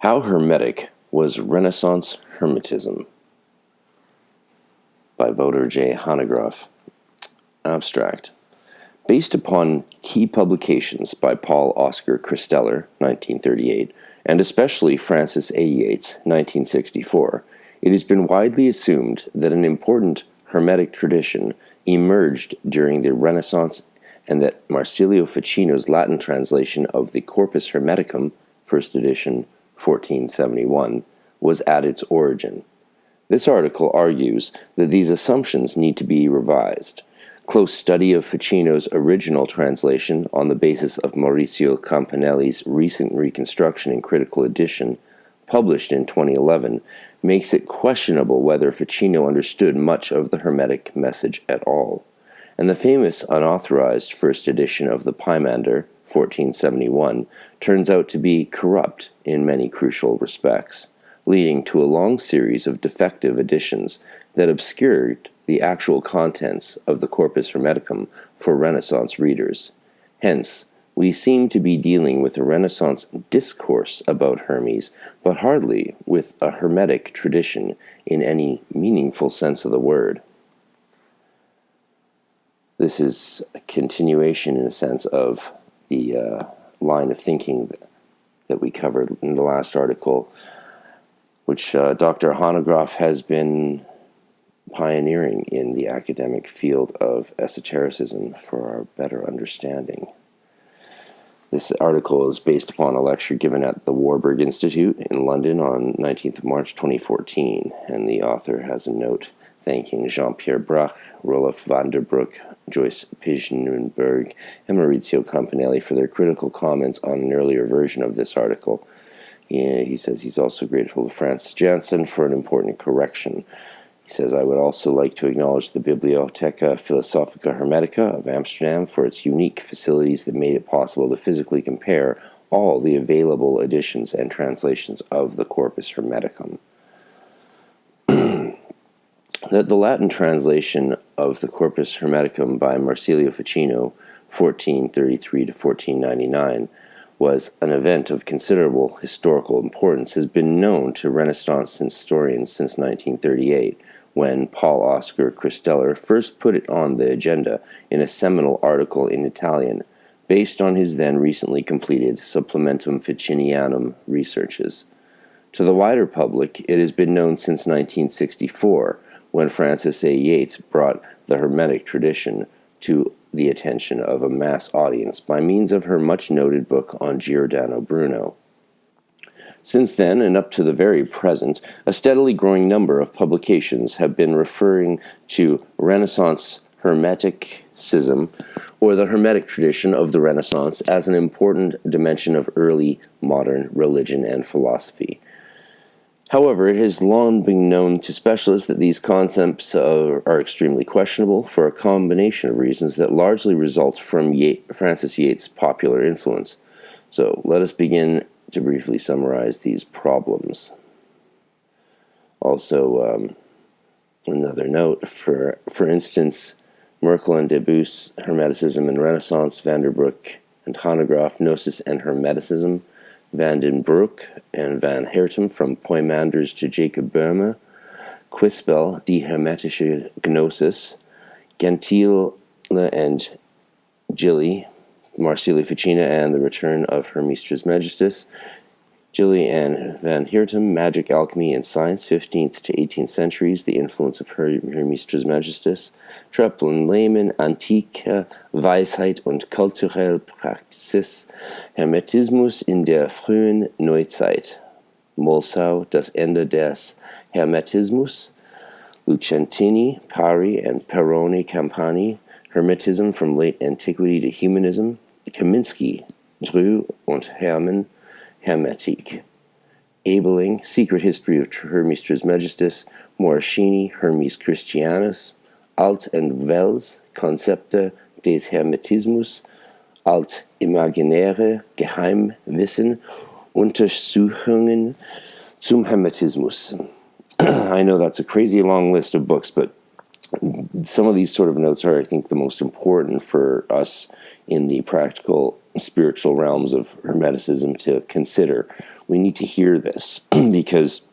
How Hermetic Was Renaissance Hermetism by Voter J. Hanegraaff. Abstract. Based upon key publications by Paul Oscar Christeller, 1938, and especially Francis A. Yates, 1964, it has been widely assumed that an important Hermetic tradition emerged during the Renaissance and that Marsilio Ficino's Latin translation of the Corpus Hermeticum, first edition, 1471, was at its origin. This article argues that these assumptions need to be revised. Close study of Ficino's original translation on the basis of Maurizio Campanelli's recent reconstruction and critical edition, published in 2011, makes it questionable whether Ficino understood much of the Hermetic message at all. And the famous unauthorized first edition of the Pymander, 1471, turns out to be corrupt in many crucial respects, leading to a long series of defective editions that obscured the actual contents of the Corpus Hermeticum for Renaissance readers. Hence, we seem to be dealing with a Renaissance discourse about Hermes, but hardly with a Hermetic tradition in any meaningful sense of the word. This is a continuation, in a sense, of the line of thinking that we covered in the last article, which Dr. Hanegraaff has been pioneering in the academic field of esotericism for our better understanding. This article is based upon a lecture given at the Warburg Institute in London on 19th of March 2014, and the author has a note thanking Jean-Pierre Brach, Rolf van der Broek, Joyce Pijnenberg, and Maurizio Campanelli for their critical comments on an earlier version of this article. He says he's also grateful to Francis Janssen for an important correction. He says, I would also like to acknowledge the Bibliotheca Philosophica Hermetica of Amsterdam for its unique facilities that made it possible to physically compare all the available editions and translations of the Corpus Hermeticum. That the Latin translation of the Corpus Hermeticum by Marsilio Ficino, 1433 to 1499, was an event of considerable historical importance has been known to Renaissance historians since 1938, when Paul Oscar Christeller first put it on the agenda in a seminal article in Italian, based on his then recently completed Supplementum Ficinianum researches. To the wider public, it has been known since 1964, when Francis A. Yates brought the Hermetic tradition to the attention of a mass audience by means of her much-noted book on Giordano Bruno. Since then, and up to the very present, a steadily growing number of publications have been referring to Renaissance Hermeticism, or the Hermetic tradition of the Renaissance, as an important dimension of early modern religion and philosophy. However, it has long been known to specialists that these concepts are extremely questionable for a combination of reasons that largely result from Francis Yates' popular influence. So let us begin to briefly summarize these problems. Also, another note, for instance, Merkel and Debus, Hermeticism and Renaissance, van der Broek and Hanegraaff, Gnosis and Hermeticism, Van den Broek and Van Hertem, from Poimanders to Jacob Boehme, Quispel, Die Hermetische Gnosis, Gentile and Gilly, Marsilio Ficino and the Return of Hermes Trismegistus, Gilly and Van Hertem, Magic, Alchemy, and Science, 15th to 18th centuries, the influence of Hermes Trismegistus, Treppel und Lehmann, Antike Weisheit und kulturelle Praxis, Hermetismus in der frühen Neuzeit, Molsau, Das Ende des Hermetismus, Lucentini, Pari, and Perrone Campani, Hermetism from Late Antiquity to Humanism, Kaminsky, Drew und Hermann, Hermetik, Abeling, Secret History of Hermes Trismegistus, Moroscini, Hermes Christianus, Alt and Wels, Konzepte des Hermetismus, Alt Imaginäre, Geheimwissen, Untersuchungen zum Hermetismus. I know that's a crazy long list of books, but some of these sort of notes are, I think, the most important for us in the practical spiritual realms of Hermeticism to consider. We need to hear this because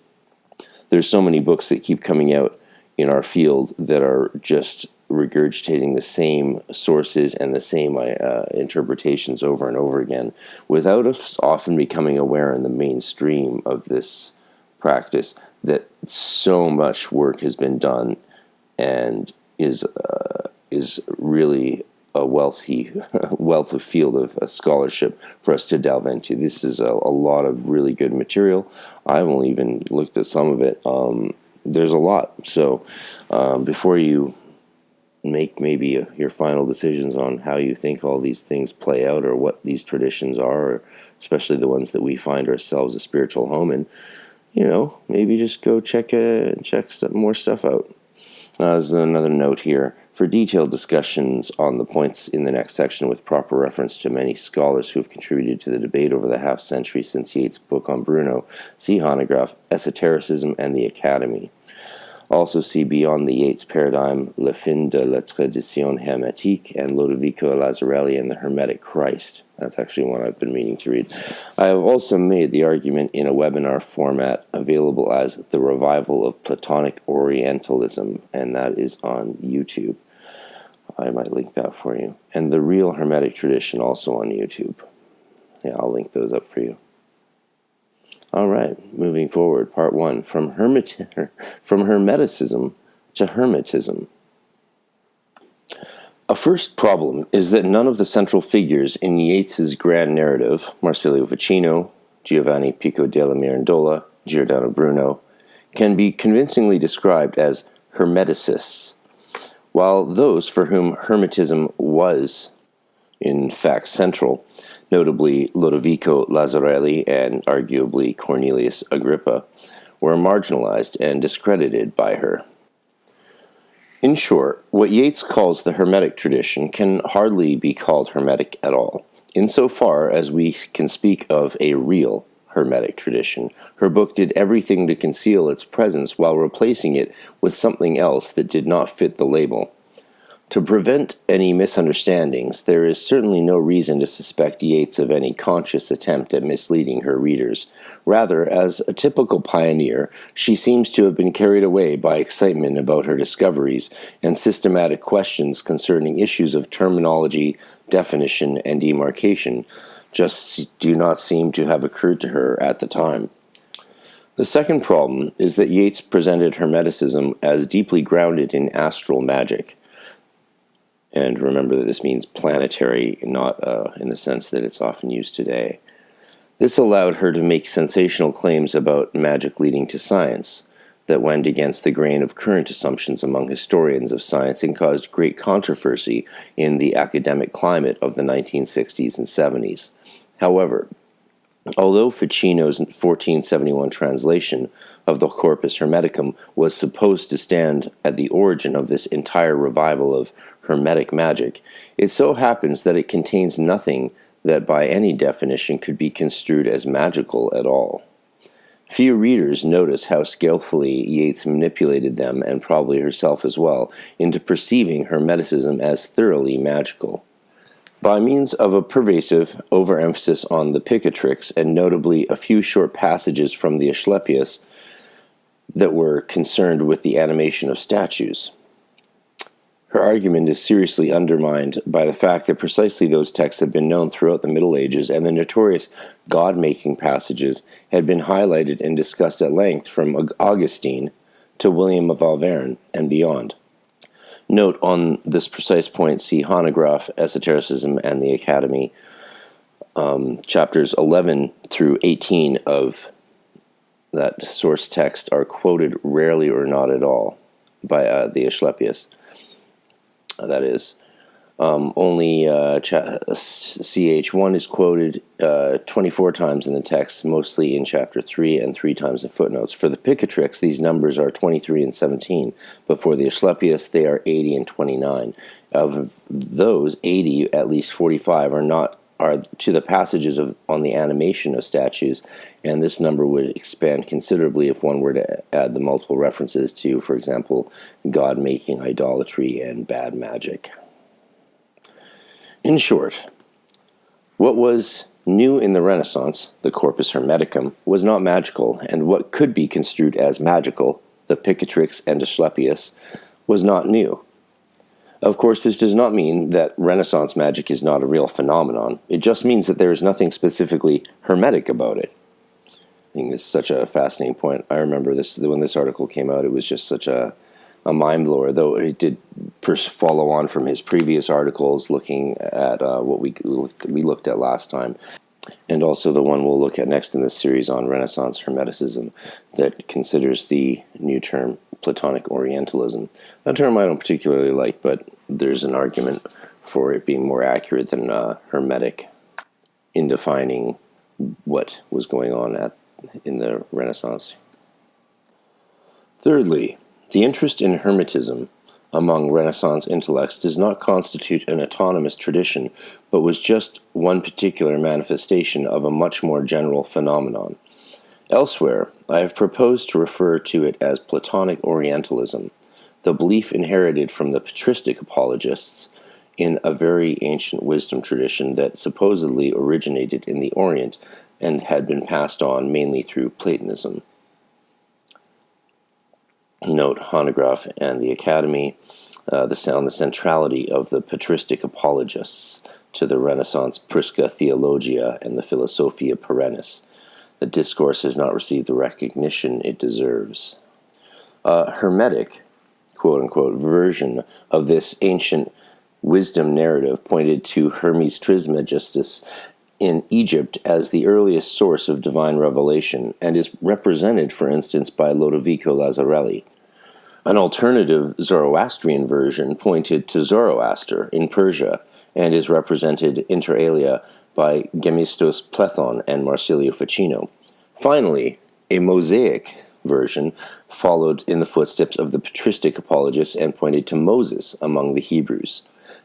there's so many books that keep coming out in our field that are just regurgitating the same sources and the same interpretations over and over again without us often becoming aware in the mainstream of this practice that so much work has been done and is really a wealth of field of scholarship for us to delve into. This is a lot of really good material. I've only even looked at some of it. There's a lot. So before you make maybe your final decisions on how you think all these things play out or what these traditions are, or especially the ones that we find ourselves a spiritual home in, maybe just go check more stuff out. As another note here, for detailed discussions on the points in the next section with proper reference to many scholars who have contributed to the debate over the half-century since Yeats' book on Bruno, see Hanegraaff, Esotericism and the Academy. Also see Beyond the Yeats Paradigm, Le Fin de la Tradition Hermetique, and Lodovico Lazzarelli and the Hermetic Christ. That's actually one I've been meaning to read. I have also made the argument in a webinar format available as The Revival of Platonic Orientalism, and that is on YouTube. I might link that for you. And The Real Hermetic Tradition, also on YouTube. Yeah, I'll link those up for you. All right, moving forward, part 1, from Hermeticism to Hermetism. A first problem is that none of the central figures in Yeats's grand narrative, Marsilio Ficino, Giovanni Pico della Mirandola, Giordano Bruno, can be convincingly described as Hermeticists, while those for whom Hermetism was, in fact, central, notably Lodovico Lazzarelli and arguably Cornelius Agrippa, were marginalized and discredited by her. In short, what Yeats calls the Hermetic tradition can hardly be called Hermetic at all. Insofar as we can speak of a real Hermetic tradition, her book did everything to conceal its presence while replacing it with something else that did not fit the label. To prevent any misunderstandings, there is certainly no reason to suspect Yeats of any conscious attempt at misleading her readers. Rather, as a typical pioneer, she seems to have been carried away by excitement about her discoveries and systematic questions concerning issues of terminology, definition, and demarcation just do not seem to have occurred to her at the time. The second problem is that Yeats presented Hermeticism as deeply grounded in astral magic. And remember that this means planetary, not in the sense that it's often used today. This allowed her to make sensational claims about magic leading to science that went against the grain of current assumptions among historians of science and caused great controversy in the academic climate of the 1960s and 70s. However, although Ficino's 1471 translation of the Corpus Hermeticum was supposed to stand at the origin of this entire revival of Hermetic magic, it so happens that it contains nothing that by any definition could be construed as magical at all. Few readers notice how skillfully Yeats manipulated them, and probably herself as well, into perceiving Hermeticism as thoroughly magical. By means of a pervasive overemphasis on the Picatrix, and notably a few short passages from the Asclepius that were concerned with the animation of statues. Her argument is seriously undermined by the fact that precisely those texts had been known throughout the Middle Ages, and the notorious God-making passages had been highlighted and discussed at length from Augustine to William of Auvergne and beyond. Note on this precise point, see Hanegraaff, Esotericism and the Academy, chapters 11 through 18 of that source text are quoted rarely or not at all by the Asclepius. That is, only CH1 is quoted 24 times in the text, mostly in chapter 3 and 3 times in footnotes. For the Picatrix, these numbers are 23 and 17, but for the Asclepius, they are 80 and 29. Of those, 80, at least 45, are to the passages on the animation of statues, and this number would expand considerably if one were to add the multiple references to, for example, God-making, idolatry, and bad magic. In short, What was new in the Renaissance, the corpus hermeticum, was not magical, and what could be construed as magical, the Picatrix and Asclepius, was not new. Of course, this does not mean that Renaissance magic is not a real phenomenon. It just means that there is nothing specifically hermetic about it. I think this is such a fascinating point. I remember this when this article came out. It was just such a mind blower, though it did follow on from his previous articles, looking at what we looked at last time, and also the one we'll look at next in this series on Renaissance Hermeticism, that considers the new term Platonic Orientalism. A term I don't particularly like, but there's an argument for it being more accurate than Hermetic in defining what was going on in the Renaissance. Thirdly, the interest in Hermetism among Renaissance intellects does not constitute an autonomous tradition, but was just one particular manifestation of a much more general phenomenon. Elsewhere, I have proposed to refer to it as Platonic Orientalism, the belief inherited from the patristic apologists in a very ancient wisdom tradition that supposedly originated in the Orient and had been passed on mainly through Platonism. Note Hanegraaff and the Academy, the centrality of the patristic apologists to the Renaissance Prisca Theologia and the Philosophia Perennis. The discourse has not received the recognition it deserves. A Hermetic, quote-unquote, version of this ancient wisdom narrative pointed to Hermes Trismegistus in Egypt as the earliest source of divine revelation, and is represented, for instance, by Lodovico Lazzarelli. An alternative Zoroastrian version pointed to Zoroaster in Persia, and is represented inter alia by Gemistos Plethon and Marsilio Ficino. Finally, a Mosaic version followed in the footsteps of the patristic apologists and pointed to Moses among the Hebrews.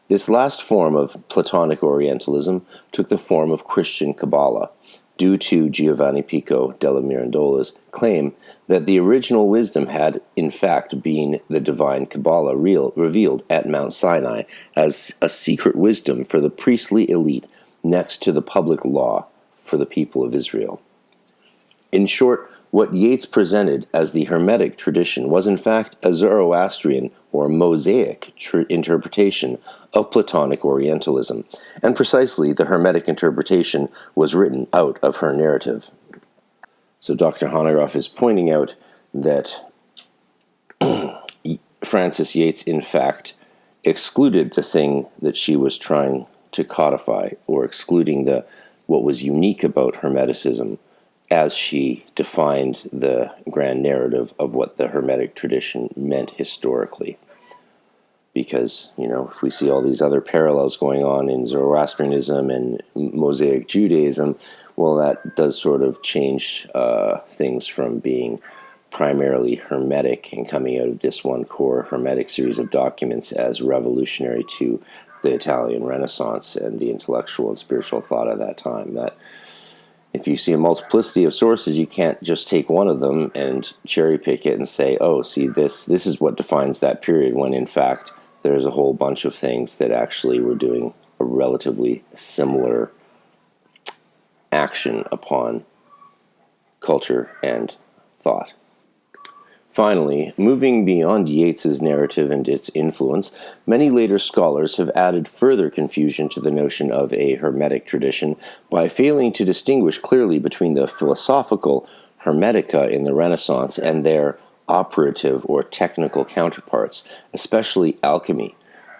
This last form of Platonic Orientalism took the form of Christian Kabbalah, due to Giovanni Pico della Mirandola's claim that the original wisdom had, in fact, been the divine Kabbalah revealed at Mount Sinai as a secret wisdom for the priestly elite next to the public law for the people of Israel. In short, what Yeats presented as the Hermetic tradition was in fact a Zoroastrian or Mosaic interpretation of Platonic Orientalism, and precisely the Hermetic interpretation was written out of her narrative. So Dr. Hanegraaff is pointing out that Frances Yates, in fact, excluded the thing that she was trying to codify, or excluding what was unique about Hermeticism as she defined the grand narrative of what the Hermetic tradition meant historically. Because, if we see all these other parallels going on in Zoroastrianism and Mosaic Judaism, well, that does sort of change things from being primarily Hermetic and coming out of this one core Hermetic series of documents as revolutionary to the Italian Renaissance and the intellectual and spiritual thought of that time. That if you see a multiplicity of sources, you can't just take one of them and cherry pick it and say, oh, see, this is what defines that period, when in fact there's a whole bunch of things that actually were doing a relatively similar action upon culture and thought. Finally, moving beyond Yeats's narrative and its influence, many later scholars have added further confusion to the notion of a Hermetic tradition by failing to distinguish clearly between the philosophical Hermetica in the Renaissance and their operative or technical counterparts, especially alchemy,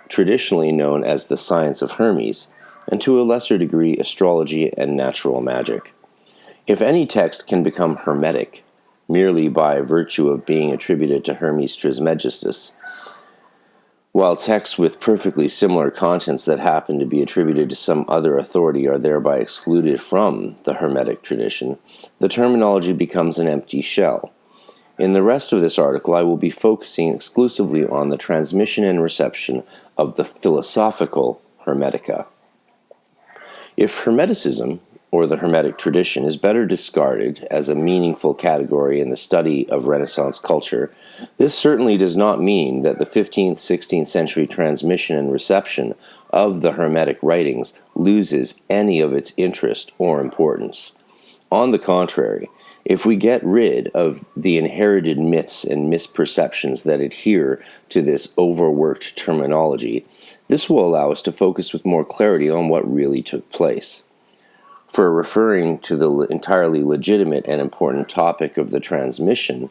traditionally known as the science of Hermes, and to a lesser degree astrology and natural magic. If any text can become Hermetic merely by virtue of being attributed to Hermes Trismegistus, while texts with perfectly similar contents that happen to be attributed to some other authority are thereby excluded from the Hermetic tradition, the terminology becomes an empty shell. In the rest of this article, I will be focusing exclusively on the transmission and reception of the philosophical Hermetica. If Hermeticism, or the Hermetic tradition, is better discarded as a meaningful category in the study of Renaissance culture, this certainly does not mean that the 15th, 16th century transmission and reception of the Hermetic writings loses any of its interest or importance. On the contrary, if we get rid of the inherited myths and misperceptions that adhere to this overworked terminology, this will allow us to focus with more clarity on what really took place. For referring to the entirely legitimate and important topic of the transmission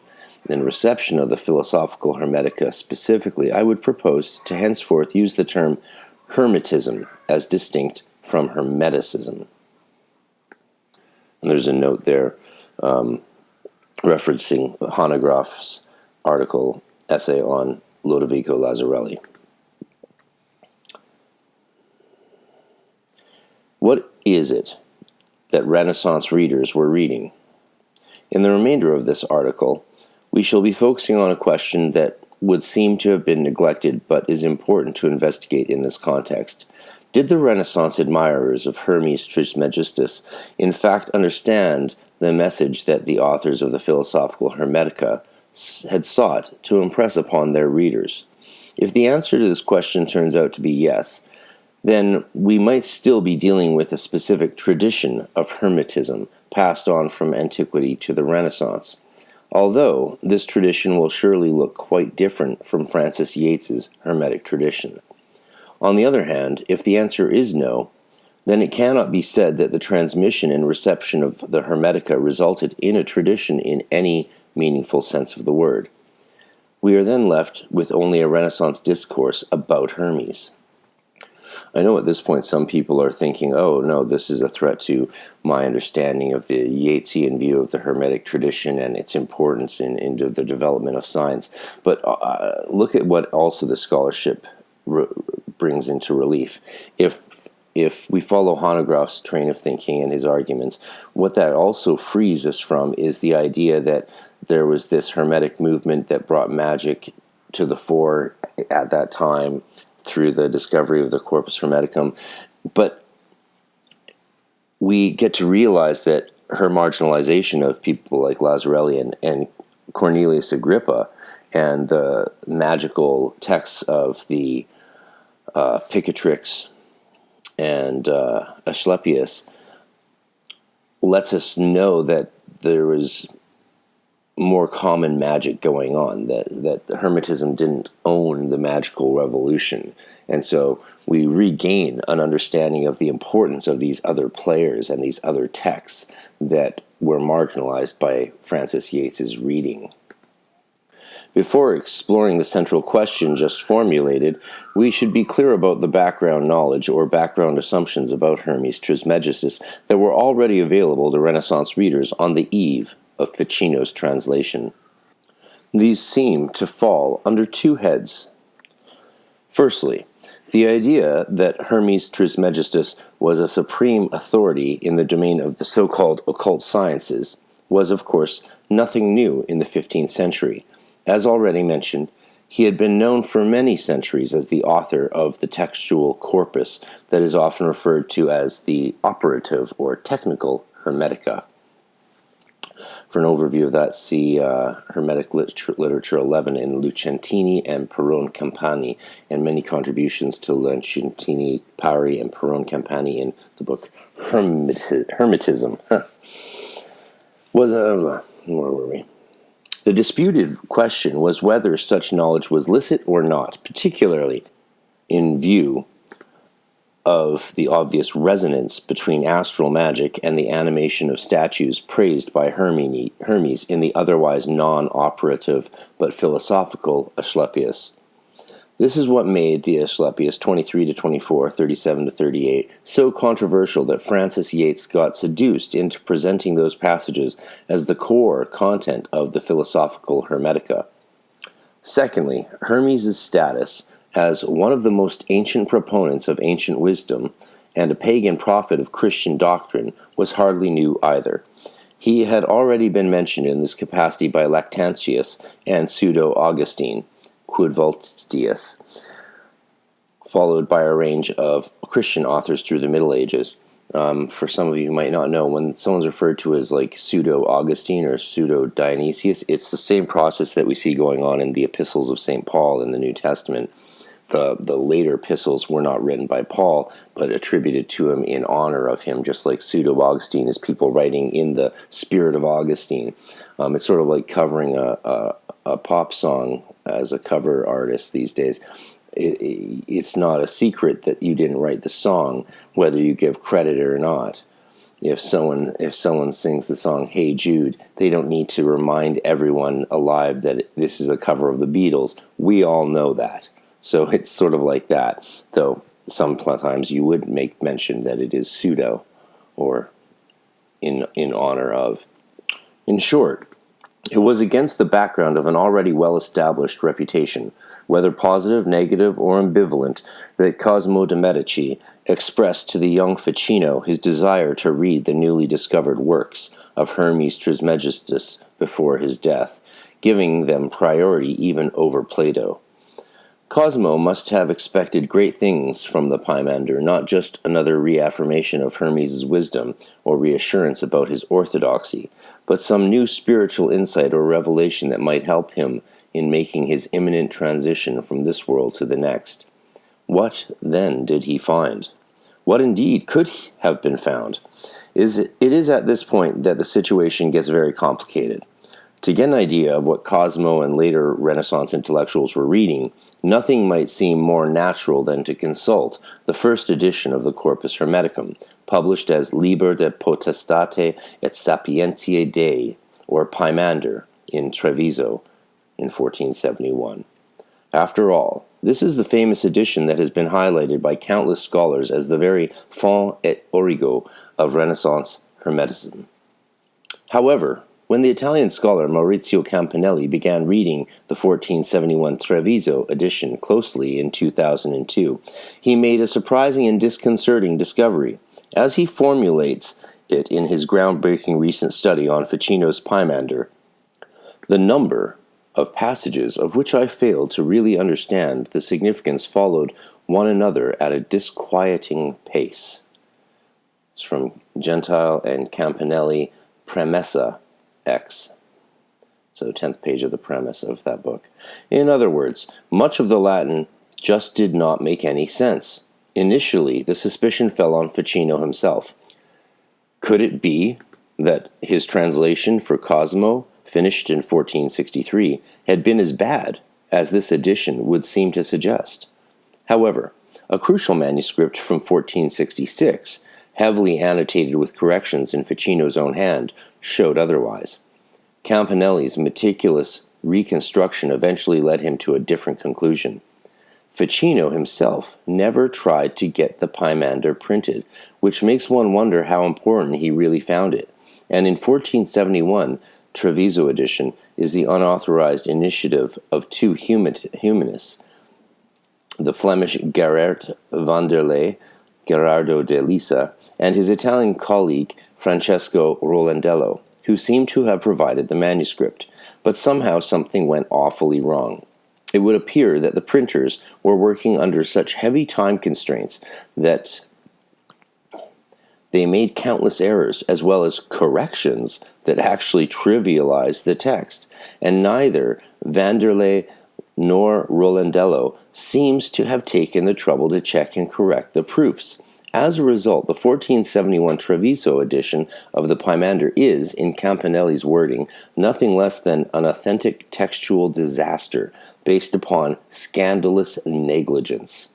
and reception of the philosophical Hermetica specifically, I would propose to henceforth use the term Hermetism as distinct from Hermeticism. And there's a note there referencing Hanegraaff's essay on Lodovico Lazzarelli. What is it that Renaissance readers were reading? In the remainder of this article, we shall be focusing on a question that would seem to have been neglected but is important to investigate in this context. Did the Renaissance admirers of Hermes Trismegistus in fact understand the message that the authors of the Philosophical Hermetica had sought to impress upon their readers? If the answer to this question turns out to be yes, then we might still be dealing with a specific tradition of Hermetism passed on from antiquity to the Renaissance, although this tradition will surely look quite different from Francis Yates's Hermetic tradition. On the other hand, if the answer is no, then it cannot be said that the transmission and reception of the Hermetica resulted in a tradition in any meaningful sense of the word. We are then left with only a Renaissance discourse about Hermes. I know at this point some people are thinking, oh no, this is a threat to my understanding of the Yatesian view of the Hermetic tradition and its importance in the development of science. But look at what also the scholarship brings into relief. If we follow Hanegraaff's train of thinking and his arguments, what that also frees us from is the idea that there was this Hermetic movement that brought magic to the fore at that time through the discovery of the Corpus Hermeticum. But we get to realize that her marginalization of people like Lazzarelli and Cornelius Agrippa and the magical texts of the Picatrix and Asclepius lets us know that there was more common magic going on, that Hermetism didn't own the magical revolution. And so we regain an understanding of the importance of these other players and these other texts that were marginalized by Francis Yates's reading. Before exploring the central question just formulated, we should be clear about the background knowledge or background assumptions about Hermes Trismegistus that were already available to Renaissance readers on the eve of Ficino's translation. These seem to fall under two heads. Firstly, the idea that Hermes Trismegistus was a supreme authority in the domain of the so-called occult sciences was, of course, nothing new in the 15th century. As already mentioned, he had been known for many centuries as the author of the textual corpus that is often referred to as the operative or technical Hermetica. For an overview of that, see Hermetic Literature 11 in Lucentini and Perone Campani, and many contributions to Lucentini, Pari, and Perone Campani in the book Hermetism. Where were we? The disputed question was whether such knowledge was licit or not, particularly in view of the obvious resonance between astral magic and the animation of statues praised by Hermes in the otherwise non-operative but philosophical Asclepius. This is what made the Asclepius 23-24, 37-38 so controversial that Francis Yates got seduced into presenting those passages as the core content of the Philosophical Hermetica. Secondly, Hermes' status as one of the most ancient proponents of ancient wisdom and a pagan prophet of Christian doctrine was hardly new either. He had already been mentioned in this capacity by Lactantius and Pseudo-Augustine, Quid Vultius, followed by a range of Christian authors through the Middle Ages. For some of you who might not know, when someone's referred to as like Pseudo-Augustine or Pseudo-Dionysius, it's the same process that we see going on in the epistles of St. Paul in the New Testament. the later epistles were not written by Paul, but attributed to him in honor of him, just like Pseudo-Augustine is people writing in the spirit of Augustine. It's sort of like covering a pop song as a cover artist these days. It's not a secret that you didn't write the song, whether you give credit or not. If someone sings the song Hey Jude, they don't need to remind everyone alive that this is a cover of the Beatles. We all know that. So it's sort of like that, though sometimes you would make mention that it is pseudo or in honor of. In short, it was against the background of an already well-established reputation, whether positive, negative, or ambivalent, that Cosimo de' Medici expressed to the young Ficino his desire to read the newly discovered works of Hermes Trismegistus before his death, giving them priority even over Plato. Cosimo must have expected great things from the Pymander, not just another reaffirmation of Hermes' wisdom or reassurance about his orthodoxy, but some new spiritual insight or revelation that might help him in making his imminent transition from this world to the next. What, then, did he find? What indeed could have been found? It is at this point that the situation gets very complicated. To get an idea of what Cosimo and later Renaissance intellectuals were reading, nothing might seem more natural than to consult the first edition of the Corpus Hermeticum, published as Liber de Potestate et Sapientiae Dei, or Pymander, in Treviso in 1471. After all, this is the famous edition that has been highlighted by countless scholars as the very fond et origo of Renaissance Hermeticism. However, when the Italian scholar Maurizio Campanelli began reading the 1471 Treviso edition closely in 2002, he made a surprising and disconcerting discovery. As he formulates it in his groundbreaking recent study on Ficino's Pymander, the number of passages of which I failed to really understand the significance followed one another at a disquieting pace. It's from Gentile and Campanelli, Premessa X. So 10th page of the premise of that book. In other words, much of the Latin just did not make any sense. Initially, the suspicion fell on Ficino himself. Could it be that his translation for Cosimo, finished in 1463, had been as bad as this edition would seem to suggest? However, a crucial manuscript from 1466, heavily annotated with corrections in Ficino's own hand, showed otherwise. Campanelli's meticulous reconstruction eventually led him to a different conclusion. Ficino himself never tried to get the Pymander printed, which makes one wonder how important he really found it. And in 1471, Treviso edition is the unauthorized initiative of two humanists, the Flemish Gerard van der Ley, Gerardo de Lisa, and his Italian colleague Francesco Rolandello, who seem to have provided the manuscript, but somehow something went awfully wrong. It would appear that the printers were working under such heavy time constraints that they made countless errors as well as corrections that actually trivialized the text, and neither Vanderlei nor Rolandello seems to have taken the trouble to check and correct the proofs. As a result, the 1471 Treviso edition of the Pymander is, in Campanelli's wording, nothing less than an authentic textual disaster based upon scandalous negligence.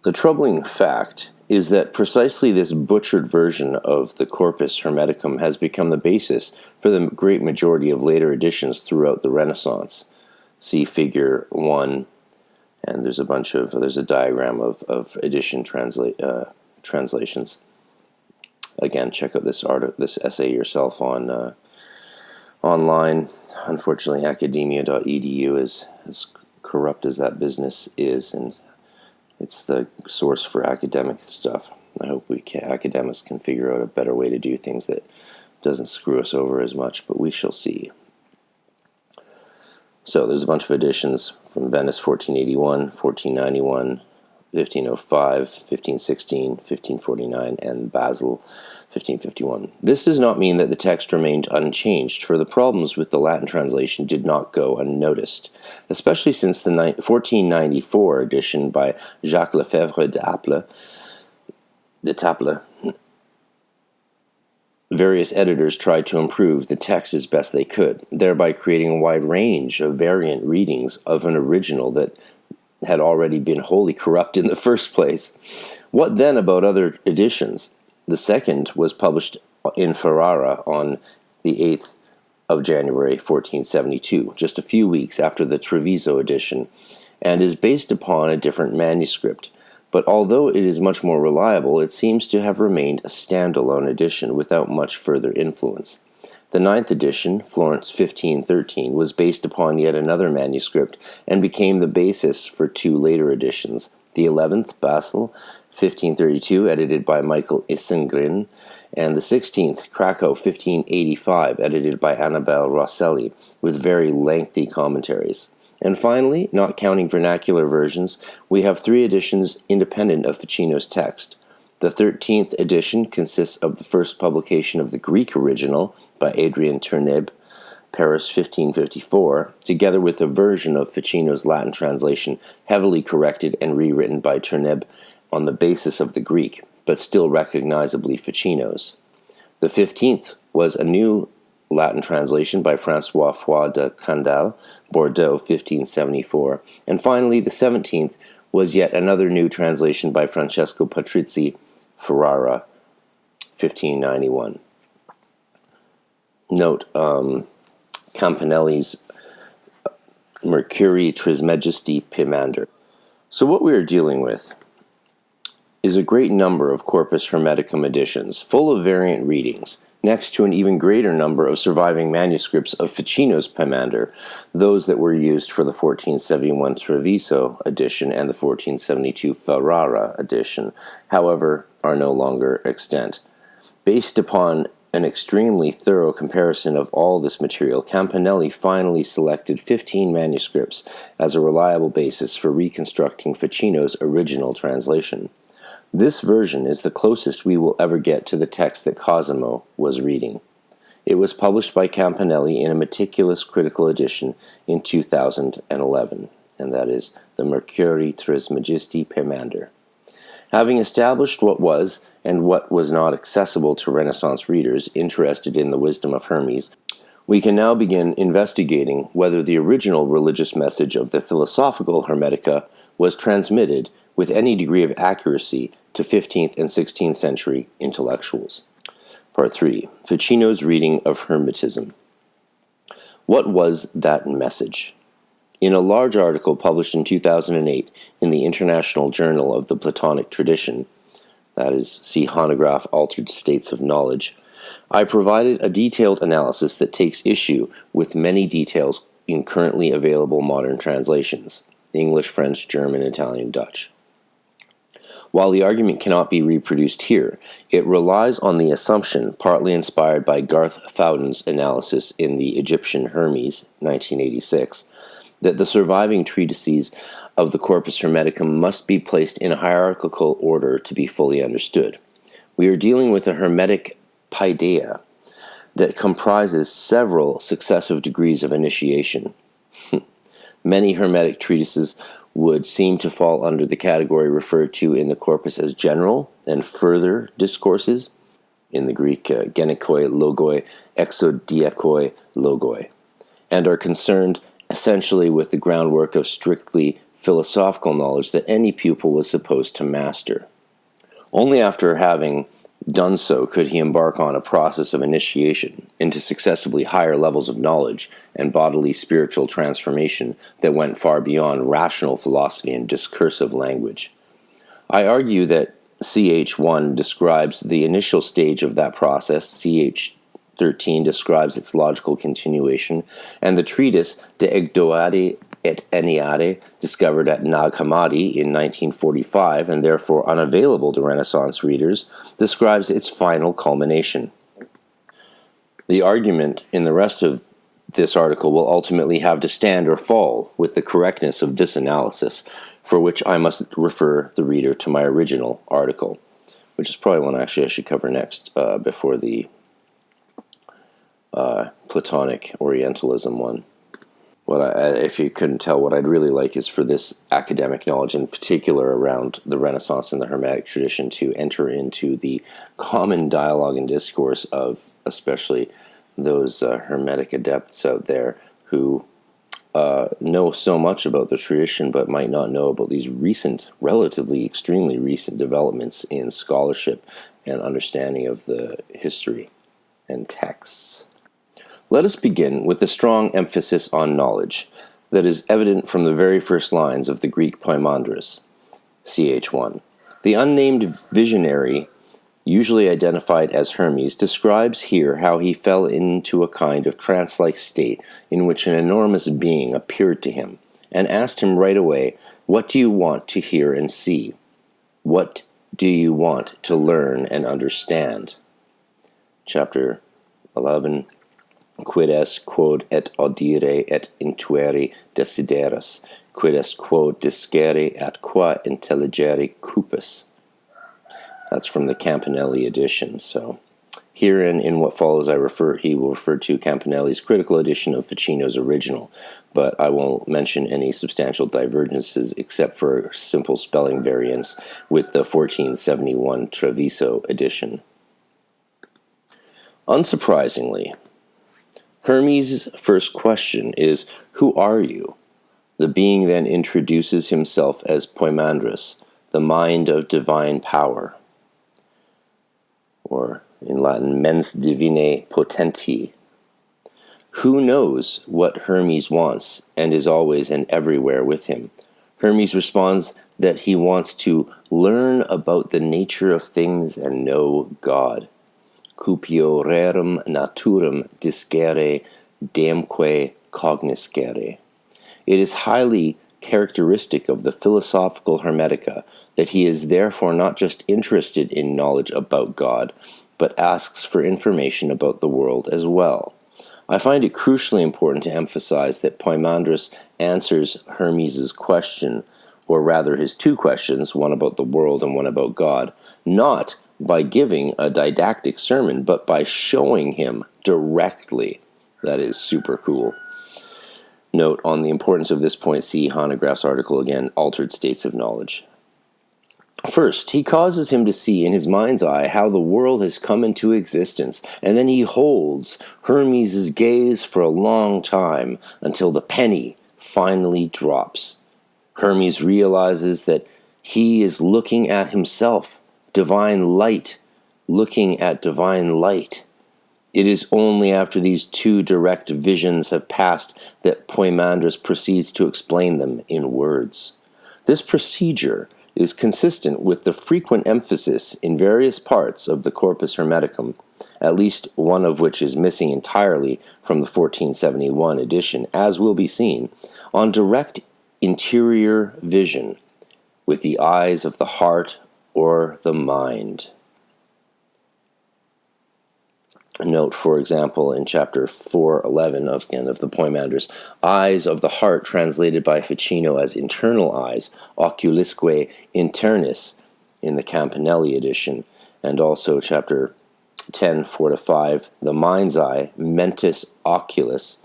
The troubling fact is that precisely this butchered version of the Corpus Hermeticum has become the basis for the great majority of later editions throughout the Renaissance. See Figure 1, and there's a diagram of edition translations. Again, check out this essay yourself on online. Unfortunately, academia.edu is as corrupt as that business is, and it's the source for academic stuff. I hope academics can figure out a better way to do things that doesn't screw us over as much, but we shall see. So there's a bunch of editions from Venice 1481, 1491, 1505, 1516, 1549, and Basel 1551. This does not mean that the text remained unchanged, for the problems with the Latin translation did not go unnoticed, especially since the 1494 edition by Jacques Lefebvre de Taple. Various editors tried to improve the text as best they could, thereby creating a wide range of variant readings of an original that had already been wholly corrupt in the first place. What then about other editions? The second was published in Ferrara on the 8th of January 1472, just a few weeks after the Treviso edition, and is based upon a different manuscript. But although it is much more reliable, it seems to have remained a standalone edition without much further influence. The 9th edition, Florence 1513, was based upon yet another manuscript and became the basis for two later editions. The 11th, Basel, 1532, edited by Michael Isengrin, and the 16th, Krakow, 1585, edited by Annabelle Rosselli, with very lengthy commentaries. And finally, not counting vernacular versions, we have three editions independent of Ficino's text. The 13th edition consists of the first publication of the Greek original by Adrien Turneb, Paris 1554, together with a version of Ficino's Latin translation, heavily corrected and rewritten by Turneb on the basis of the Greek, but still recognizably Ficino's. The 15th was a new Latin translation by François Foix de Candalle, Bordeaux, 1574, and finally the 17th was yet another new translation by Francesco Patrizzi, Ferrara, 1591. Note Campanelli's Mercuri Trismegisti Pimander. So what we are dealing with is a great number of Corpus Hermeticum editions, full of variant readings, next to an even greater number of surviving manuscripts of Ficino's Pimander, those that were used for the 1471 Treviso edition and the 1472 Ferrara edition, however, are no longer extant. Based upon an extremely thorough comparison of all this material, Campanelli finally selected 15 manuscripts as a reliable basis for reconstructing Ficino's original translation. This version is the closest we will ever get to the text that Cosimo was reading. It was published by Campanelli in a meticulous critical edition in 2011, and that is the Mercuri Trismegisti Pimander. Having established what was and what was not accessible to Renaissance readers interested in the wisdom of Hermes, we can now begin investigating whether the original religious message of the Philosophical Hermetica was transmitted with any degree of accuracy to 15th and 16th century intellectuals. Part 3. Ficino's reading of Hermetism. What was that message? In a large article published in 2008 in the International Journal of the Platonic Tradition, that is, see Hanegraaff, Altered States of Knowledge, I provided a detailed analysis that takes issue with many details in currently available modern translations, English, French, German, Italian, Dutch. While the argument cannot be reproduced here, it relies on the assumption, partly inspired by Garth Fowden's analysis in the Egyptian Hermes, 1986, that the surviving treatises of the Corpus Hermeticum must be placed in a hierarchical order to be fully understood. We are dealing with a Hermetic paideia that comprises several successive degrees of initiation. Many Hermetic treatises would seem to fall under the category referred to in the corpus as general and further discourses, in the Greek genikoi logoi, exodiakoi logoi, and are concerned essentially with the groundwork of strictly philosophical knowledge that any pupil was supposed to master. Only after having done so could he embark on a process of initiation into successively higher levels of knowledge and bodily spiritual transformation that went far beyond rational philosophy and discursive language. I argue that CH1 describes the initial stage of that process, CH13 describes its logical continuation, and the treatise De Egdoade et Enneade, discovered at Nag Hammadi in 1945 and therefore unavailable to Renaissance readers, describes its final culmination. The argument in the rest of this article will ultimately have to stand or fall with the correctness of this analysis, for which I must refer the reader to my original article. which is probably one actually I should cover next before the Platonic Orientalism one. If you couldn't tell, what I'd really like is for this academic knowledge, in particular around the Renaissance and the Hermetic tradition, to enter into the common dialogue and discourse of especially those Hermetic adepts out there who know so much about the tradition but might not know about these recent, relatively extremely recent developments in scholarship and understanding of the history and texts. Let us begin with the strong emphasis on knowledge that is evident from the very first lines of the Greek Poimandres, ch. 1. The unnamed visionary, usually identified as Hermes, describes here how he fell into a kind of trance-like state in which an enormous being appeared to him and asked him right away, "What do you want to hear and see? What do you want to learn and understand?" Chapter 11. Quid est quod et audire et intuere desideras, quid est quod discere et qua intelligere cupus. That's from the Campanelli edition. So herein, in what follows, he will refer to Campanelli's critical edition of Ficino's original, but I won't mention any substantial divergences except for simple spelling variants with the 1471 Treviso edition. Unsurprisingly, Hermes' first question is, "Who are you?" The being then introduces himself as Poimandres, the mind of divine power, or in Latin, mens divinae potenti. Who knows what Hermes wants and is always and everywhere with him? Hermes responds that he wants to learn about the nature of things and know God. Cupio rerum naturam discere demque cognoscere. It is highly characteristic of the philosophical Hermetica that he is therefore not just interested in knowledge about God, but asks for information about the world as well. I find it crucially important to emphasize that Poimandres answers Hermes' question, or rather his two questions, one about the world and one about God, not by giving a didactic sermon, but by showing him directly. That is super cool. Note on the importance of this point, see Hanegraaff's article again, Altered States of Knowledge. First, he causes him to see in his mind's eye how the world has come into existence, and then he holds Hermes' gaze for a long time until the penny finally drops. Hermes realizes that he is looking at himself, divine light, looking at divine light. It is only after these two direct visions have passed that Poimandres proceeds to explain them in words. This procedure is consistent with the frequent emphasis in various parts of the Corpus Hermeticum, at least one of which is missing entirely from the 1471 edition, as will be seen, on direct interior vision with the eyes of the heart or the mind. Note, for example, in chapter 411 of the Poimandres, eyes of the heart, translated by Ficino as internal eyes, oculisque internis, in the Campanelli edition, and also chapter 10, 4-5, the mind's eye, mentis oculis,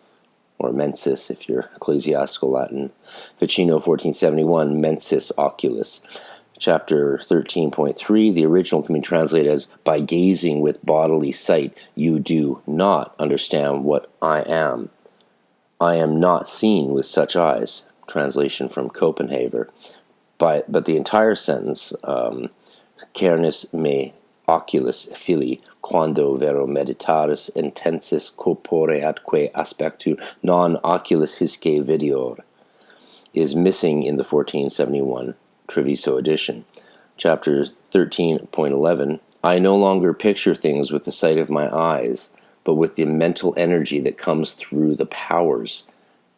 or mensis if you're ecclesiastical Latin, Ficino 1471, mensis oculis. Chapter 13.3, the original can be translated as, by gazing with bodily sight, you do not understand what I am. I am not seen with such eyes. Translation from Copenhagen. But the entire sentence, cernis me oculis fili, quando vero meditaris intensis corpore atque aspectu non oculis hisce videor, is missing in the 1471 Treviso edition. Chapter 13.11, I no longer picture things with the sight of my eyes, but with the mental energy that comes through the powers.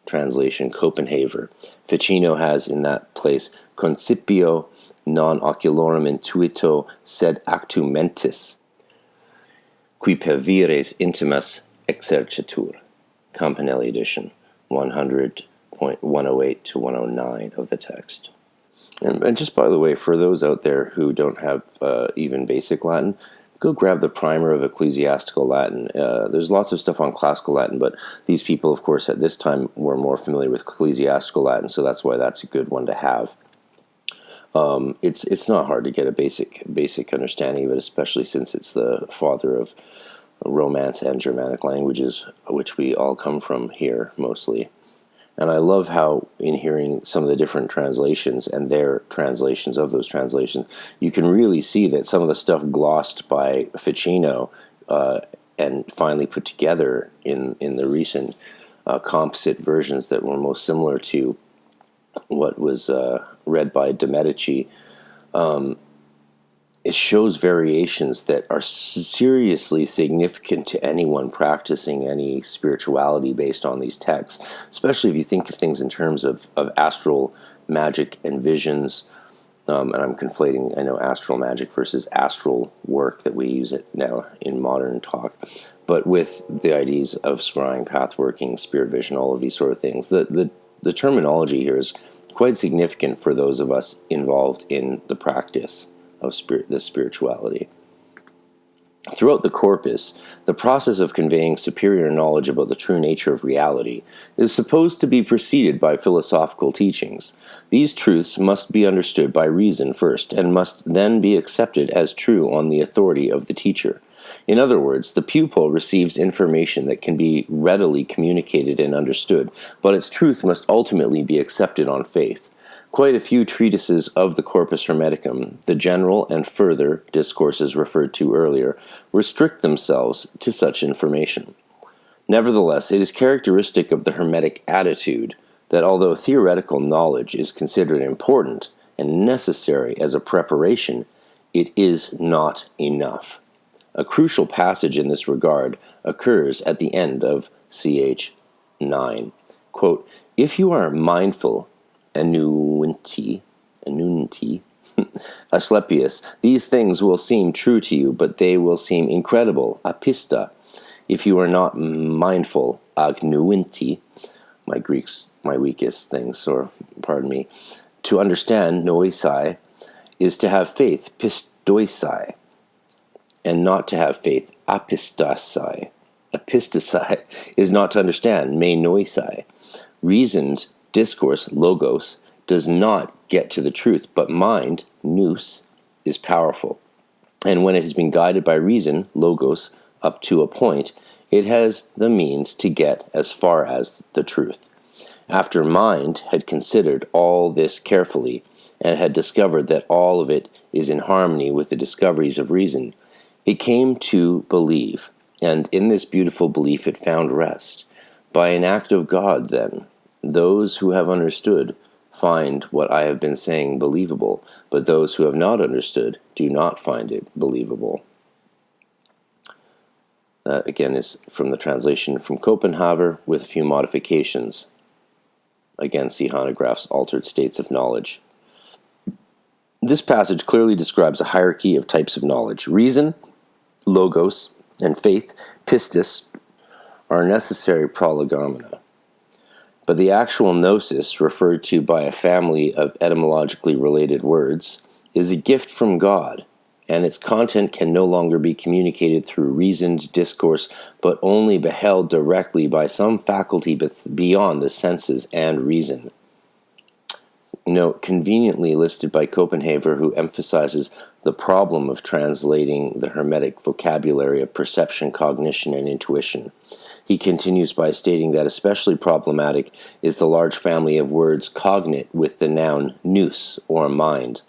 Translation Copenhagen. Ficino has in that place, concipio non oculorum intuito sed actu mentis, qui per vires intimas exercitur. Campanelli edition, 100.108 to 109 of the text. And just by the way, for those out there who don't have even basic Latin, go grab the primer of Ecclesiastical Latin. There's lots of stuff on classical Latin, but these people, of course, at this time were more familiar with Ecclesiastical Latin, so that's why that's a good one to have. It's not hard to get a basic understanding of it, especially since it's the father of Romance and Germanic languages, which we all come from here mostly. And I love how, in hearing some of the different translations and their translations of those translations, you can really see that some of the stuff glossed by Ficino and finally put together in the recent composite versions that were most similar to what was read by De Medici, it shows variations that are seriously significant to anyone practicing any spirituality based on these texts, especially if you think of things in terms of astral magic and visions. And I'm conflating, I know, astral magic versus astral work that we use it now in modern talk. But with the ideas of scrying, path working, spirit vision, all of these sort of things, the terminology here is quite significant for those of us involved in the practice of this spirituality. Throughout the corpus, the process of conveying superior knowledge about the true nature of reality is supposed to be preceded by philosophical teachings. These truths must be understood by reason first, and must then be accepted as true on the authority of the teacher. In other words, the pupil receives information that can be readily communicated and understood, but its truth must ultimately be accepted on faith. Quite a few treatises of the Corpus Hermeticum, the general and further discourses referred to earlier, restrict themselves to such information. Nevertheless, it is characteristic of the Hermetic attitude that although theoretical knowledge is considered important and necessary as a preparation, it is not enough. A crucial passage in this regard occurs at the end of ch. 9. Quote, "If you are mindful, anunti, Asclepius, these things will seem true to you, but they will seem incredible, apista. If you are not mindful, agnuinti," my Greek's my weakest thing, so pardon me, "to understand, noisai, is to have faith, pistoisai, and not to have faith, apistasai. Apistasai is not to understand, me noisai. Reasoned discourse, logos, does not get to the truth, but mind, nous, is powerful. And when it has been guided by reason, logos, up to a point, it has the means to get as far as the truth. After mind had considered all this carefully, and had discovered that all of it is in harmony with the discoveries of reason, it came to believe, and in this beautiful belief it found rest. By an act of God, then, those who have understood find what I have been saying believable, but those who have not understood do not find it believable." That, again, is from the translation from Copenhagen with a few modifications. Again, see Hanegraaff's Altered States of Knowledge. This passage clearly describes a hierarchy of types of knowledge. Reason, logos, and faith, pistis, are necessary prolegomena. But the actual gnosis, referred to by a family of etymologically related words, is a gift from God, and its content can no longer be communicated through reasoned discourse, but only beheld directly by some faculty beyond the senses and reason. Note, conveniently listed by Copenhagen, who emphasizes the problem of translating the Hermetic vocabulary of perception, cognition, and intuition. He continues by stating that especially problematic is the large family of words cognate with the noun nous, or mind,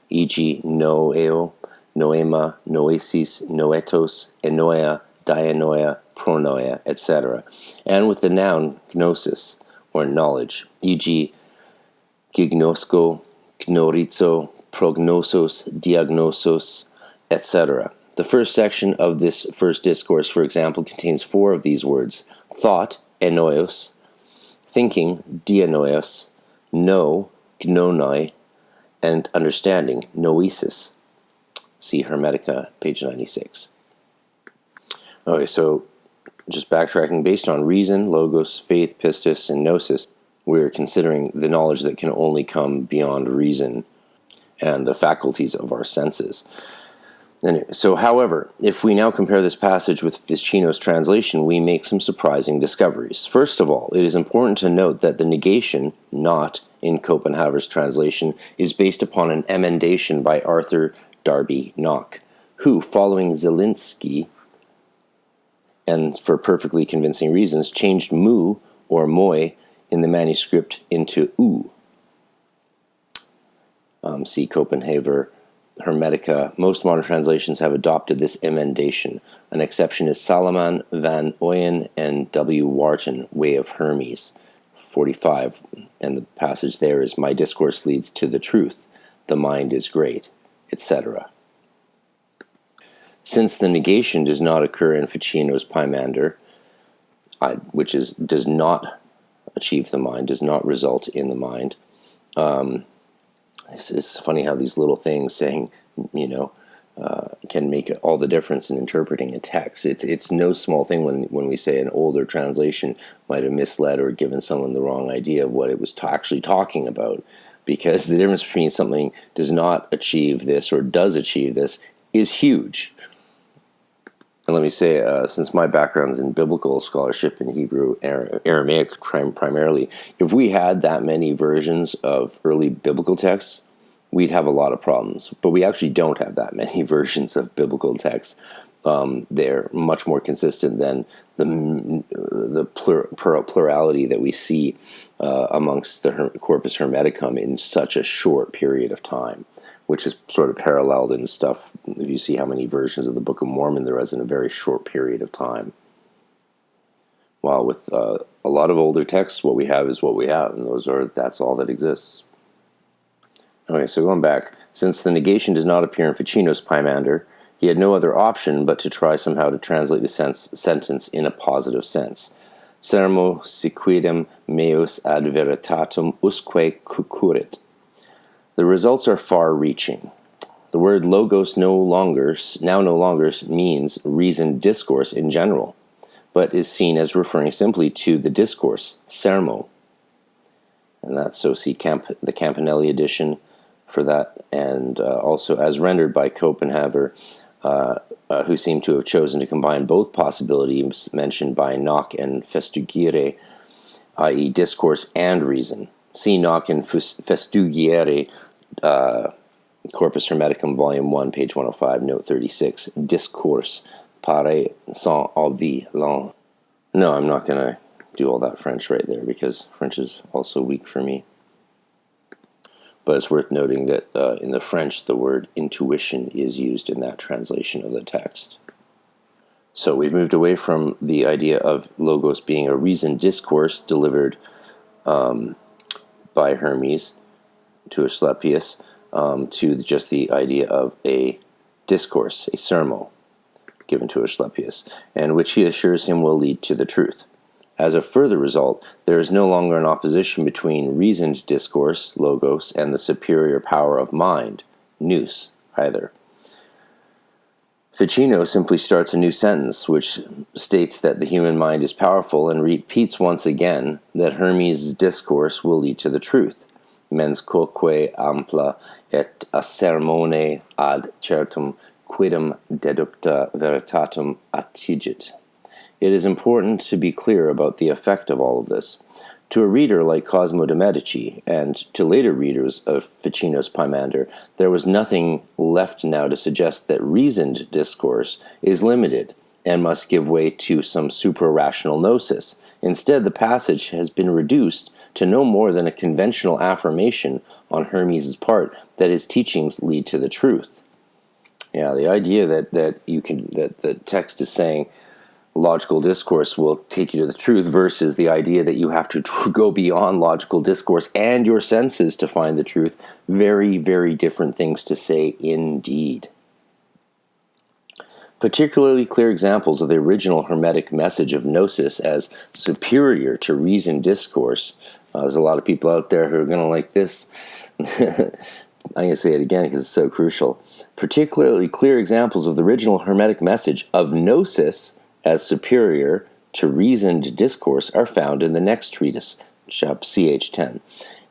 e.g. noeo, noema, noesis, noetos, enoia, dianoia, pronoia, etc., and with the noun gnosis, or knowledge, e.g. gignosko, gnorizo, prognosos, diagnosos, etc. The first section of this first discourse, for example, contains 4 of these words: thought, enoios; thinking, dianoios; know, gnonoi; and understanding, noesis. See Hermetica, page 96. Okay, so just backtracking, based on reason, logos, faith, pistis, and gnosis, we're considering the knowledge that can only come beyond reason and the faculties of our senses. And so, however, if we now compare this passage with Ficino's translation, we make some surprising discoveries. First of all, it is important to note that the negation, not in Copenhaver's translation, is based upon an emendation by Arthur Darby Nock, who, following Zielinski, and for perfectly convincing reasons, changed mu or moi in the manuscript into u. See Copenhaver Hermetica. Most modern translations have adopted this emendation. An exception is Salomon van Ooyen and W. Wharton, Way of Hermes, 45. And the passage there is, my discourse leads to the truth. The mind is great, etc. Since the negation does not occur in Ficino's Pymander, which does not achieve the mind, does not result in the mind, it's funny how these little things saying, can make all the difference in interpreting a text. It's no small thing when we say an older translation might have misled or given someone the wrong idea of what it was actually talking about, because the difference between something does not achieve this or does achieve this is huge. And let me say, since my background's in biblical scholarship in Hebrew, Aramaic primarily, if we had that many versions of early biblical texts, we'd have a lot of problems. But we actually don't have that many versions of biblical texts. They're much more consistent than the plurality that we see amongst the Corpus Hermeticum in such a short period of time, which is sort of paralleled in stuff. If you see how many versions of the Book of Mormon there is in a very short period of time. While with a lot of older texts, what we have is what we have, and that's all that exists. Okay, so going back, since the negation does not appear in Ficino's Pymander, he had no other option but to try somehow to translate the sentence in a positive sense. Sermo siquidem meus ad veritatem usque cucurit. The results are far-reaching. The word logos no longer means reasoned discourse in general, but is seen as referring simply to the discourse, sermo. And that's so see the Campanelli edition for that, and also as rendered by Copenhaver, who seem to have chosen to combine both possibilities mentioned by Nock and Festugiere, i.e. discourse and reason. See Nock and Festugiere, Corpus Hermeticum, Volume 1, page 105, note 36, discourse, pare sans envie, long. No, I'm not going to do all that French right there, because French is also weak for me. But it's worth noting that in the French, the word intuition is used in that translation of the text. So we've moved away from the idea of logos being a reasoned discourse delivered by Hermes to Asclepius, to just the idea of a discourse, a sermo, given to Asclepius, and which he assures him will lead to the truth. As a further result, there is no longer an opposition between reasoned discourse, logos, and the superior power of mind, nous, either. Ficino simply starts a new sentence, which states that the human mind is powerful, and repeats once again that Hermes' discourse will lead to the truth. Mens quoque ampla et a sermone ad certum quidem deducta veritatem attigit. It is important to be clear about the effect of all of this. To a reader like Cosmo de' Medici, and to later readers of Ficino's Pymander, there was nothing left now to suggest that reasoned discourse is limited and must give way to some supra-rational gnosis. Instead, the passage has been reduced to no more than a conventional affirmation on Hermes' part that his teachings lead to the truth. Yeah, the idea that the text is saying logical discourse will take you to the truth versus the idea that you have to go beyond logical discourse and your senses to find the truth. Very, very different things to say indeed. Particularly clear examples of the original Hermetic message of gnosis as superior to reasoned discourse. There's a lot of people out there who are going to like this. I'm going to say it again because it's so crucial. Particularly clear examples of the original Hermetic message of gnosis as superior to reasoned discourse are found in the next treatise, CH10.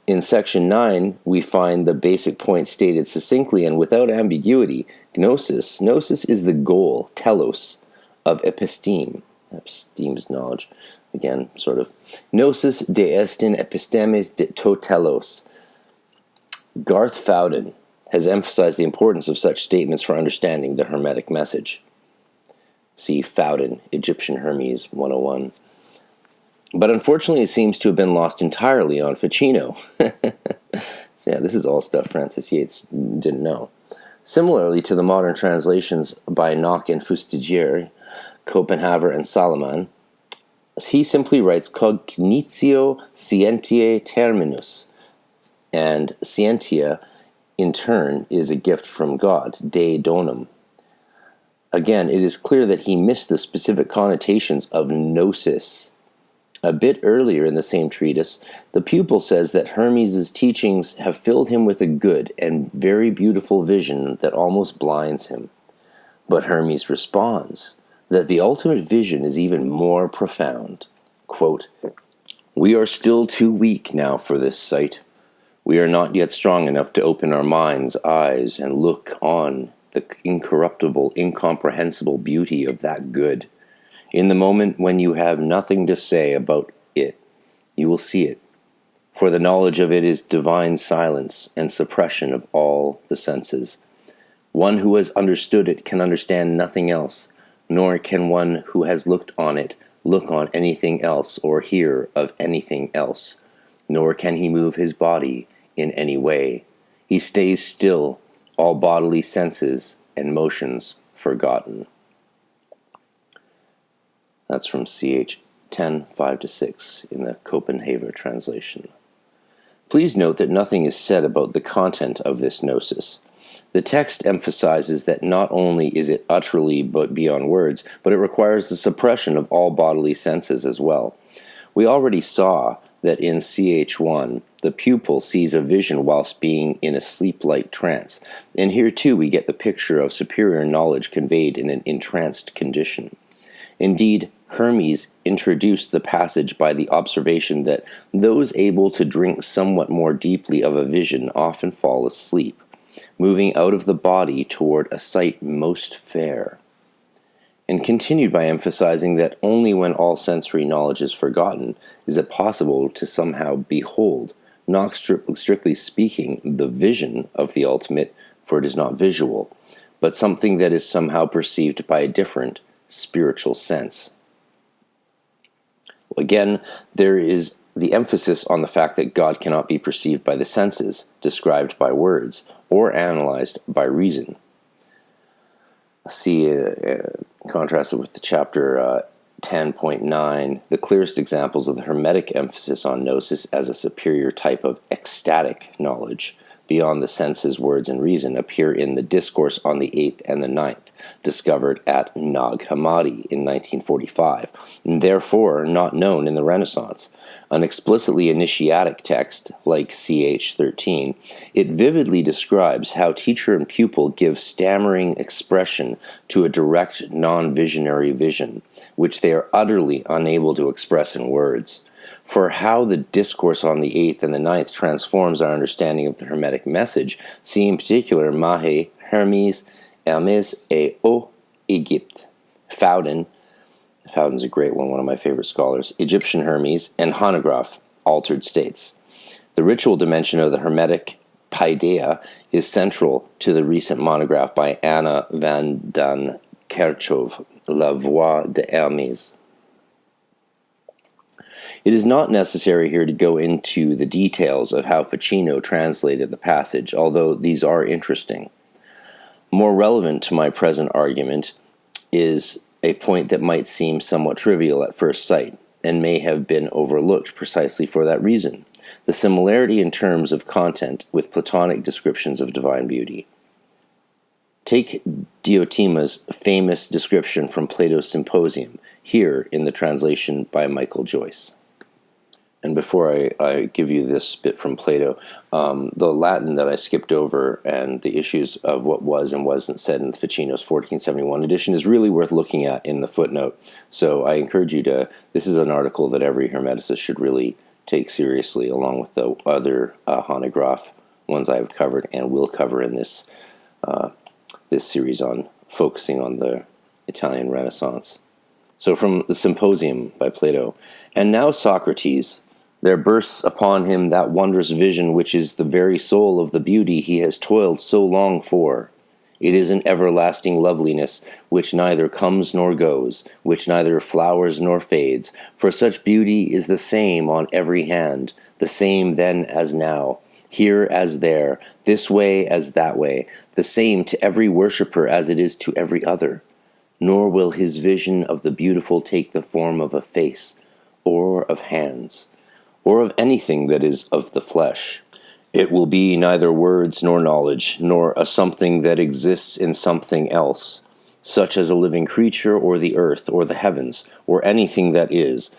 In section 9, we find the basic point stated succinctly and without ambiguity. Gnosis is the goal, telos, of episteme. Episteme is knowledge. Again, sort of. Gnosis de estin epistemes de to telos. Garth Fowden has emphasized the importance of such statements for understanding the Hermetic message. See Fowden, Egyptian Hermes 101. But unfortunately, it seems to have been lost entirely on Ficino. So yeah, this is all stuff Francis Yates didn't know. Similarly to the modern translations by Nock and Fustigier, Copenhaver and Salomon, he simply writes cognitio scientiae terminus, and scientia, in turn, is a gift from God, Dei donum. Again, it is clear that he missed the specific connotations of gnosis. A bit earlier in the same treatise, the pupil says that Hermes' teachings have filled him with a good and very beautiful vision that almost blinds him. But Hermes responds that the ultimate vision is even more profound. Quote, "We are still too weak now for this sight. We are not yet strong enough to open our mind's eyes and look on the incorruptible, incomprehensible beauty of that good. In the moment when you have nothing to say about it, you will see it, for the knowledge of it is divine silence and suppression of all the senses. One who has understood it can understand nothing else, nor can one who has looked on it look on anything else or hear of anything else, nor can he move his body in any way. He stays still, all bodily senses and motions forgotten." That's from CH 10, 5-6 in the Copenhaver translation. Please note that nothing is said about the content of this gnosis. The text emphasizes that not only is it utterly beyond words, but it requires the suppression of all bodily senses as well. We already saw that in CH1, the pupil sees a vision whilst being in a sleep-like trance, and here too we get the picture of superior knowledge conveyed in an entranced condition. Indeed, Hermes introduced the passage by the observation that those able to drink somewhat more deeply of a vision often fall asleep, moving out of the body toward a sight most fair, and continued by emphasizing that only when all sensory knowledge is forgotten is it possible to somehow behold, not strictly speaking, the vision of the ultimate, for it is not visual, but something that is somehow perceived by a different spiritual sense. Again, there is the emphasis on the fact that God cannot be perceived by the senses, described by words, or analyzed by reason. See, contrasted with the chapter 10.9, the clearest examples of the Hermetic emphasis on gnosis as a superior type of ecstatic knowledge, beyond the senses, words, and reason, appear in the Discourse on the Eighth and the Ninth, discovered at Nag Hammadi in 1945, and therefore not known in the Renaissance. An explicitly initiatic text, like CH 13, it vividly describes how teacher and pupil give stammering expression to a direct non-visionary vision, which they are utterly unable to express in words. For how the Discourse on the Eighth and the Ninth transforms our understanding of the Hermetic message, see in particular Mahe, Hermes, Hermes et O Egypte, Fowden's a great one of my favorite scholars, Egyptian Hermes, and Hanegraaff, Altered States. The ritual dimension of the Hermetic paideia is central to the recent monograph by Anna van den Kerchove, La Voix de Hermes. It is not necessary here to go into the details of how Ficino translated the passage, although these are interesting. More relevant to my present argument is a point that might seem somewhat trivial at first sight, and may have been overlooked precisely for that reason: the similarity in terms of content with Platonic descriptions of divine beauty. Take Diotima's famous description from Plato's Symposium, here in the translation by Michael Joyce. And before I give you this bit from Plato, the Latin that I skipped over and the issues of what was and wasn't said in Ficino's 1471 edition is really worth looking at in the footnote. So I encourage you to, this is an article that every Hermeticist should really take seriously, along with the other Hanegraaff ones I've covered and will cover in this series on focusing on the Italian Renaissance. So from the Symposium by Plato, "And now, Socrates, there bursts upon him that wondrous vision which is the very soul of the beauty he has toiled so long for. It is an everlasting loveliness which neither comes nor goes, which neither flowers nor fades, for such beauty is the same on every hand, the same then as now, here as there, this way as that way, the same to every worshipper as it is to every other. Nor will his vision of the beautiful take the form of a face, or of hands, or of anything that is of the flesh. It will be neither words nor knowledge, nor a something that exists in something else, such as a living creature or the earth or the heavens, or anything that is,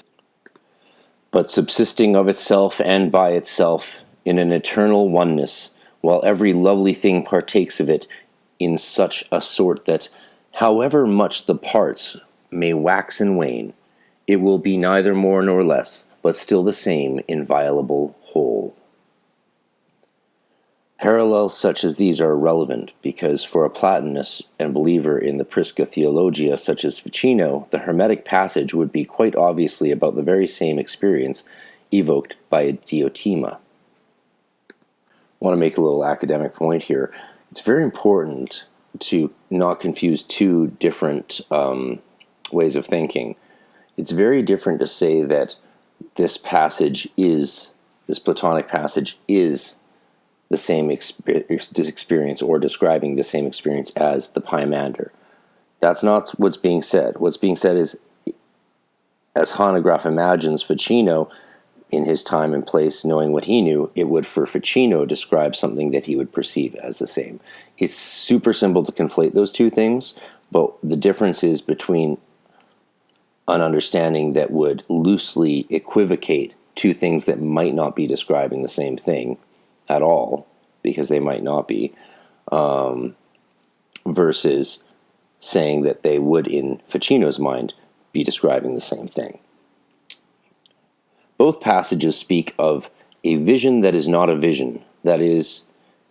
but subsisting of itself and by itself in an eternal oneness, while every lovely thing partakes of it in such a sort that, however much the parts may wax and wane, it will be neither more nor less, but still the same inviolable whole." Parallels such as these are relevant because for a Platonist and believer in the Prisca Theologia such as Ficino, the Hermetic passage would be quite obviously about the very same experience evoked by Diotima. I want to make a little academic point here. It's very important to not confuse two different ways of thinking. It's very different to say that this Platonic passage is the same experience or describing the same experience as the Pymander. That's not what's being said. What's being said is, as Hanegraaff imagines Ficino in his time and place, knowing what he knew, it would for Ficino describe something that he would perceive as the same. It's super simple to conflate those two things, but the difference is between an understanding that would loosely equivocate two things that might not be describing the same thing at all, because they might not be, versus saying that they would, in Ficino's mind, be describing the same thing. Both passages speak of a vision that is not a vision, that is,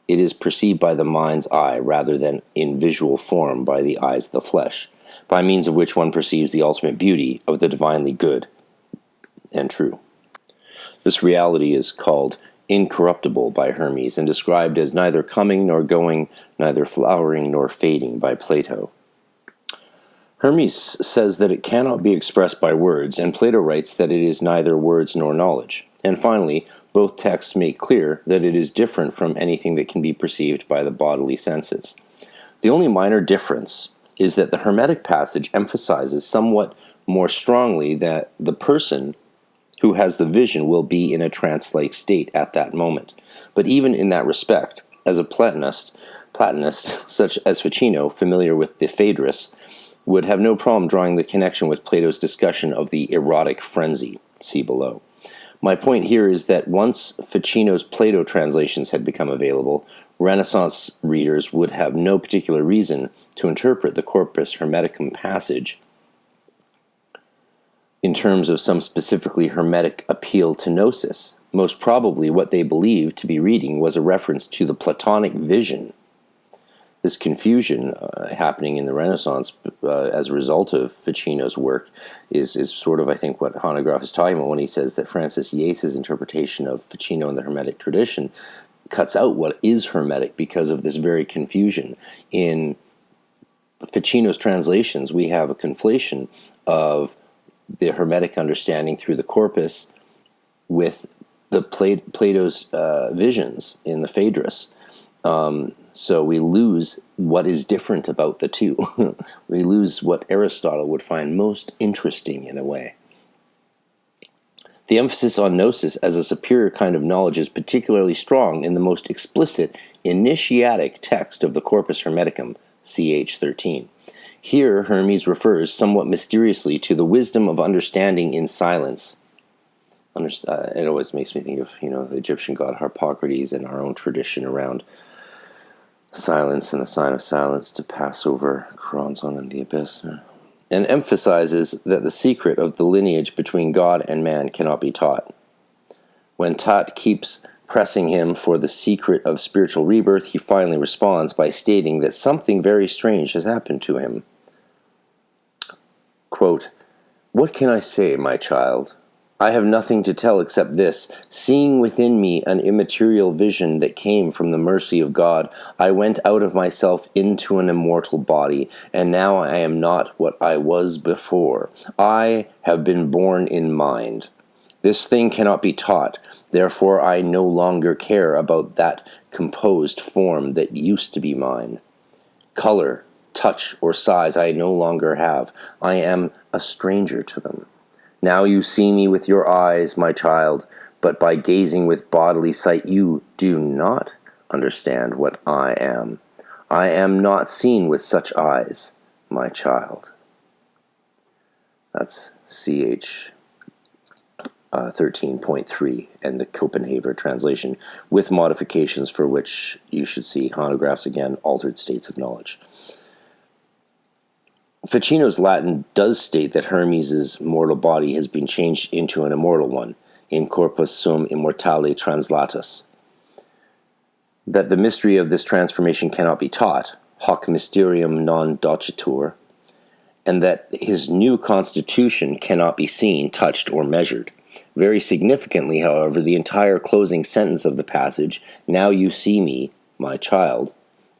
it is perceived by the mind's eye rather than in visual form by the eyes of the flesh, by means of which one perceives the ultimate beauty of the divinely good and true. This reality is called incorruptible by Hermes and described as neither coming nor going, neither flowering nor fading by Plato. Hermes says that it cannot be expressed by words, and Plato writes that it is neither words nor knowledge. And finally, both texts make clear that it is different from anything that can be perceived by the bodily senses. The only minor difference is that the Hermetic passage emphasizes somewhat more strongly that the person who has the vision will be in a trance-like state at that moment. But even in that respect, as a Platonist such as Ficino, familiar with the Phaedrus, would have no problem drawing the connection with Plato's discussion of the erotic frenzy, see below. My point here is that once Ficino's Plato translations had become available, Renaissance readers would have no particular reason to interpret the Corpus Hermeticum passage in terms of some specifically Hermetic appeal to gnosis. Most probably what they believed to be reading was a reference to the Platonic vision. This confusion happening in the Renaissance as a result of Ficino's work is sort of, I think, what Hanegraaff is talking about when he says that Francis Yates's interpretation of Ficino and the Hermetic tradition cuts out what is Hermetic because of this very confusion. In Ficino's translations, we have a conflation of the Hermetic understanding through the corpus with the Plato's visions in the Phaedrus. So we lose what is different about the two. We lose what Aristotle would find most interesting in a way. The emphasis on gnosis as a superior kind of knowledge is particularly strong in the most explicit initiatic text of the Corpus Hermeticum, ch. 13. Here, Hermes refers somewhat mysteriously to the wisdom of understanding in silence. It always makes me think of, the Egyptian god Harpocrates and our own tradition around silence and the sign of silence to pass over Choronzon and the abyss. And emphasizes that the secret of the lineage between God and man cannot be taught. When Tat keeps pressing him for the secret of spiritual rebirth, he finally responds by stating that something very strange has happened to him. Quote, "What can I say, my child? I have nothing to tell except this. Seeing within me an immaterial vision that came from the mercy of God, I went out of myself into an immortal body, and now I am not what I was before. I have been born in mind. This thing cannot be taught, therefore I no longer care about that composed form that used to be mine. Color, touch, or size I no longer have. I am a stranger to them. Now you see me with your eyes, my child, but by gazing with bodily sight you do not understand what I am. I am not seen with such eyes, my child." That's CH 13.3 and the Copenhagen translation, with modifications for which you should see Hanegraaff's again, Altered States of Knowledge. Ficino's Latin does state that Hermes' mortal body has been changed into an immortal one, in corpus sum immortale translatus. That the mystery of this transformation cannot be taught, hoc mysterium non docitur, and that his new constitution cannot be seen, touched, or measured. Very significantly, however, the entire closing sentence of the passage, "Now you see me, my child,"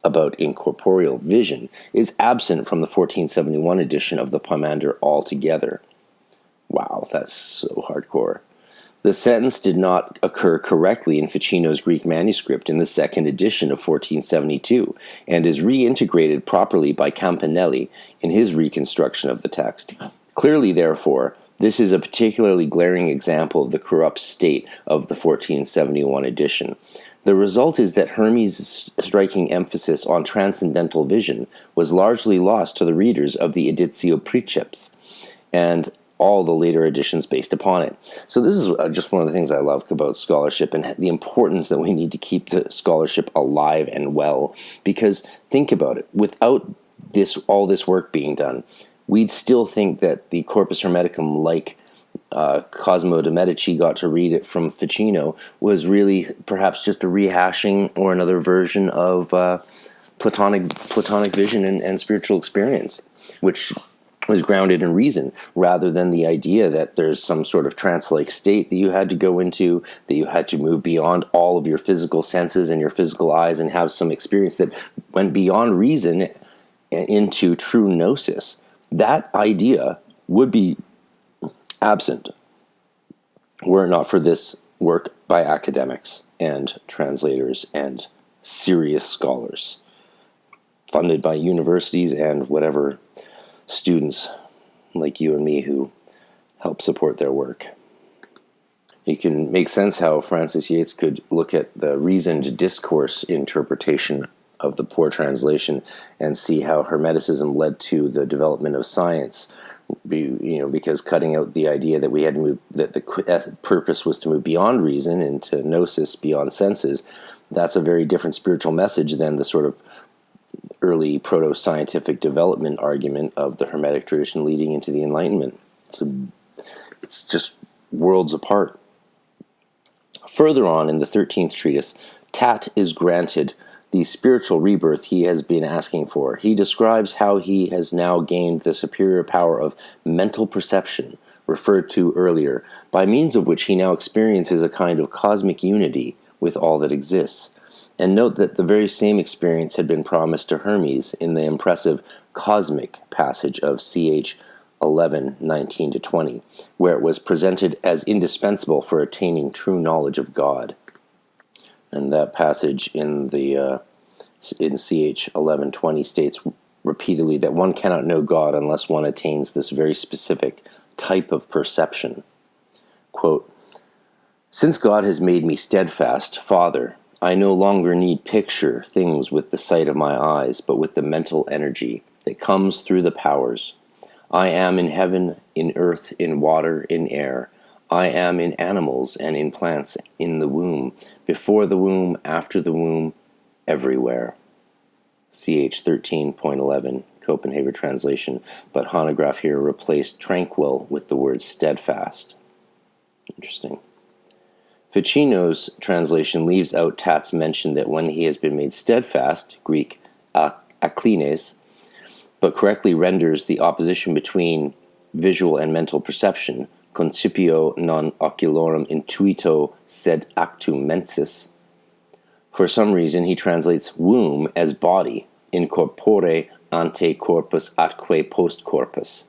about incorporeal vision, is absent from the 1471 edition of the Pomander altogether. Wow, that's so hardcore. The sentence did not occur correctly in Ficino's Greek manuscript in the second edition of 1472, and is reintegrated properly by Campanelli in his reconstruction of the text. Clearly, therefore, this is a particularly glaring example of the corrupt state of the 1471 edition. The result is that Hermes' striking emphasis on transcendental vision was largely lost to the readers of the Editio Princeps and all the later editions based upon it. So this is just one of the things I love about scholarship, and the importance that we need to keep the scholarship alive and well. Because think about it, without all this work being done, we'd still think that the Corpus Hermeticum, like Cosimo de' Medici got to read it from Ficino, was really perhaps just a rehashing or another version of Platonic vision and spiritual experience, which was grounded in reason, rather than the idea that there's some sort of trance-like state that you had to go into, that you had to move beyond all of your physical senses and your physical eyes and have some experience that went beyond reason into true gnosis. That idea would be absent were it not for this work by academics and translators and serious scholars, funded by universities and whatever students like you and me who help support their work. You can make sense how Francis Yates could look at the reasoned discourse interpretation of the poor translation and see how Hermeticism led to the development of science. Because cutting out the idea that we had to move, that the purpose was to move beyond reason into gnosis, beyond senses, that's a very different spiritual message than the sort of early proto-scientific development argument of the Hermetic tradition leading into the Enlightenment. It's just worlds apart. Further on in the 13th treatise, Tat is granted the spiritual rebirth he has been asking for. He describes how he has now gained the superior power of mental perception, referred to earlier, by means of which he now experiences a kind of cosmic unity with all that exists. And note that the very same experience had been promised to Hermes in the impressive cosmic passage of CH 11:19-20, where it was presented as indispensable for attaining true knowledge of God. And that passage in CH 11:20 states repeatedly that one cannot know God unless one attains this very specific type of perception. Quote, "Since God has made me steadfast, Father, I no longer need picture things with the sight of my eyes, but with the mental energy that comes through the powers. I am in heaven, in earth, in water, in air. I am in animals and in plants, in the womb, before the womb, after the womb, everywhere." CH 13.11, Copenhagen translation, but Hanegraaff here replaced tranquil with the word steadfast. Interesting. Ficino's translation leaves out Tatt's mention that when he has been made steadfast, Greek aklines, but correctly renders the opposition between visual and mental perception, concipio non oculorum intuito sed actum mensis. For some reason, he translates womb as body, in corpore ante corpus atque post corpus.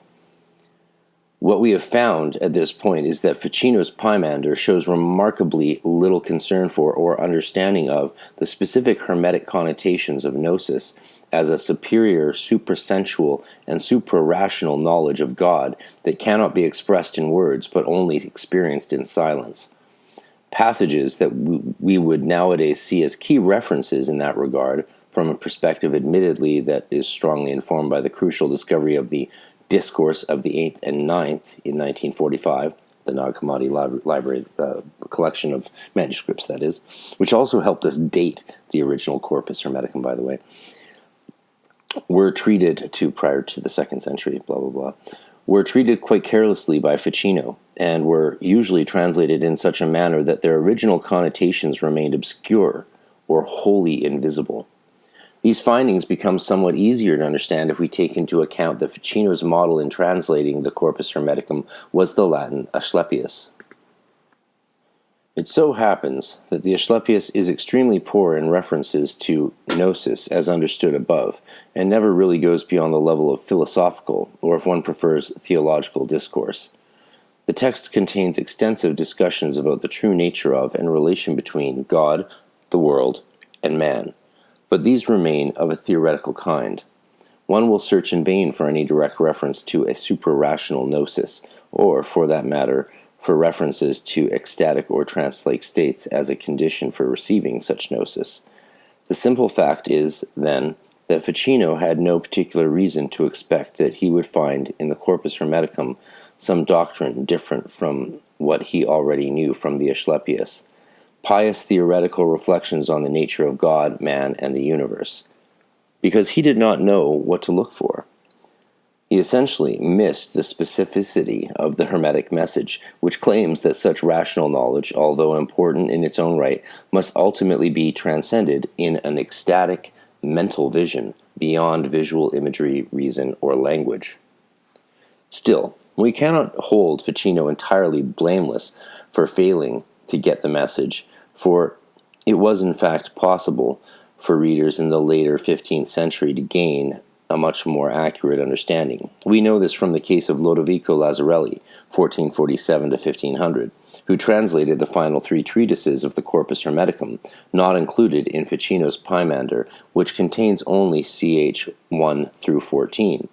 What we have found at this point is that Ficino's Pymander shows remarkably little concern for or understanding of the specific hermetic connotations of gnosis as a superior, suprasensual, and suprarational knowledge of God that cannot be expressed in words but only experienced in silence. Passages that we would nowadays see as key references in that regard, from a perspective admittedly that is strongly informed by the crucial discovery of the Discourse of the 8th and 9th in 1945, the Nag Hammadi Library collection of manuscripts, that is, which also helped us date the original Corpus Hermeticum, by the way, were treated prior to the 2nd century, blah, blah, blah, were treated quite carelessly by Ficino, and were usually translated in such a manner that their original connotations remained obscure or wholly invisible. These findings become somewhat easier to understand if we take into account that Ficino's model in translating the Corpus Hermeticum was the Latin Asclepius. It so happens that the Asclepius is extremely poor in references to gnosis as understood above, and never really goes beyond the level of philosophical, or if one prefers, theological discourse. The text contains extensive discussions about the true nature of and relation between God, the world, and man. But these remain of a theoretical kind. One will search in vain for any direct reference to a suprarational gnosis, or, for that matter, for references to ecstatic or trance-like states as a condition for receiving such gnosis. The simple fact is, then, that Ficino had no particular reason to expect that he would find in the Corpus Hermeticum some doctrine different from what he already knew from the Asclepius. Pious theoretical reflections on the nature of God, man, and the universe, because he did not know what to look for. He essentially missed the specificity of the Hermetic message, which claims that such rational knowledge, although important in its own right, must ultimately be transcended in an ecstatic mental vision beyond visual imagery, reason, or language. Still, we cannot hold Ficino entirely blameless for failing to get the message, for it was in fact possible for readers in the later 15th century to gain a much more accurate understanding. We know this from the case of Lodovico Lazzarelli, 1447 to 1500, who translated the final 3 treatises of the Corpus Hermeticum, not included in Ficino's Pymander, which contains only ch 1 through 14,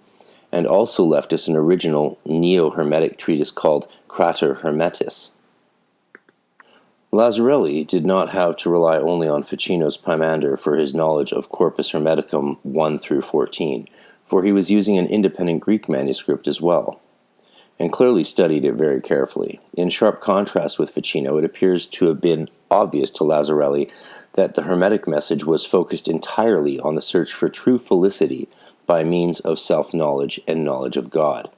and also left us an original neo-Hermetic treatise called Frater Hermetis. Lazzarelli did not have to rely only on Ficino's Pymander for his knowledge of Corpus Hermeticum 1 through 14, for he was using an independent Greek manuscript as well, and clearly studied it very carefully. In sharp contrast with Ficino, it appears to have been obvious to Lazzarelli that the Hermetic message was focused entirely on the search for true felicity by means of self-knowledge and knowledge of God.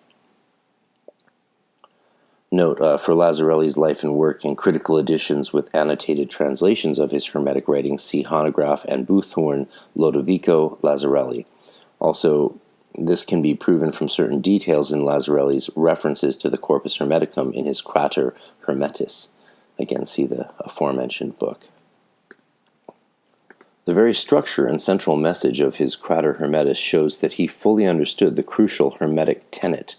Note, for Lazzarelli's life and work in critical editions with annotated translations of his Hermetic writings, see Hanegraaff and Boothorn, Lodovico Lazzarelli. Also, this can be proven from certain details in Lazzarelli's references to the Corpus Hermeticum in his Frater Hermetis. Again, see the aforementioned book. The very structure and central message of his Frater Hermetis shows that he fully understood the crucial Hermetic tenet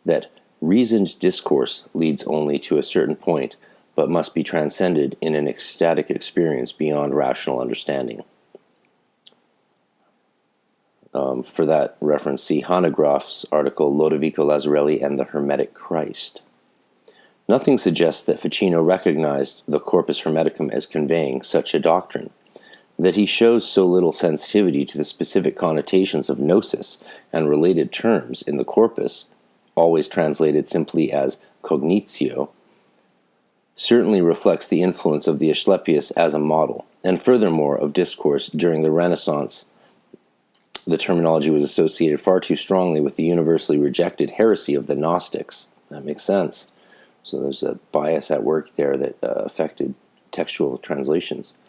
that reasoned discourse leads only to a certain point, but must be transcended in an ecstatic experience beyond rational understanding. For that reference, see Hanegraaff's article Lodovico Lazzarelli and the Hermetic Christ. Nothing suggests that Ficino recognized the Corpus Hermeticum as conveying such a doctrine. That he shows so little sensitivity to the specific connotations of gnosis and related terms in the corpus, always translated simply as cognitio, certainly reflects the influence of the Asclepius as a model, and furthermore of discourse during the Renaissance. The terminology was associated far too strongly with the universally rejected heresy of the Gnostics. That makes sense. So there's a bias at work there that affected textual translations.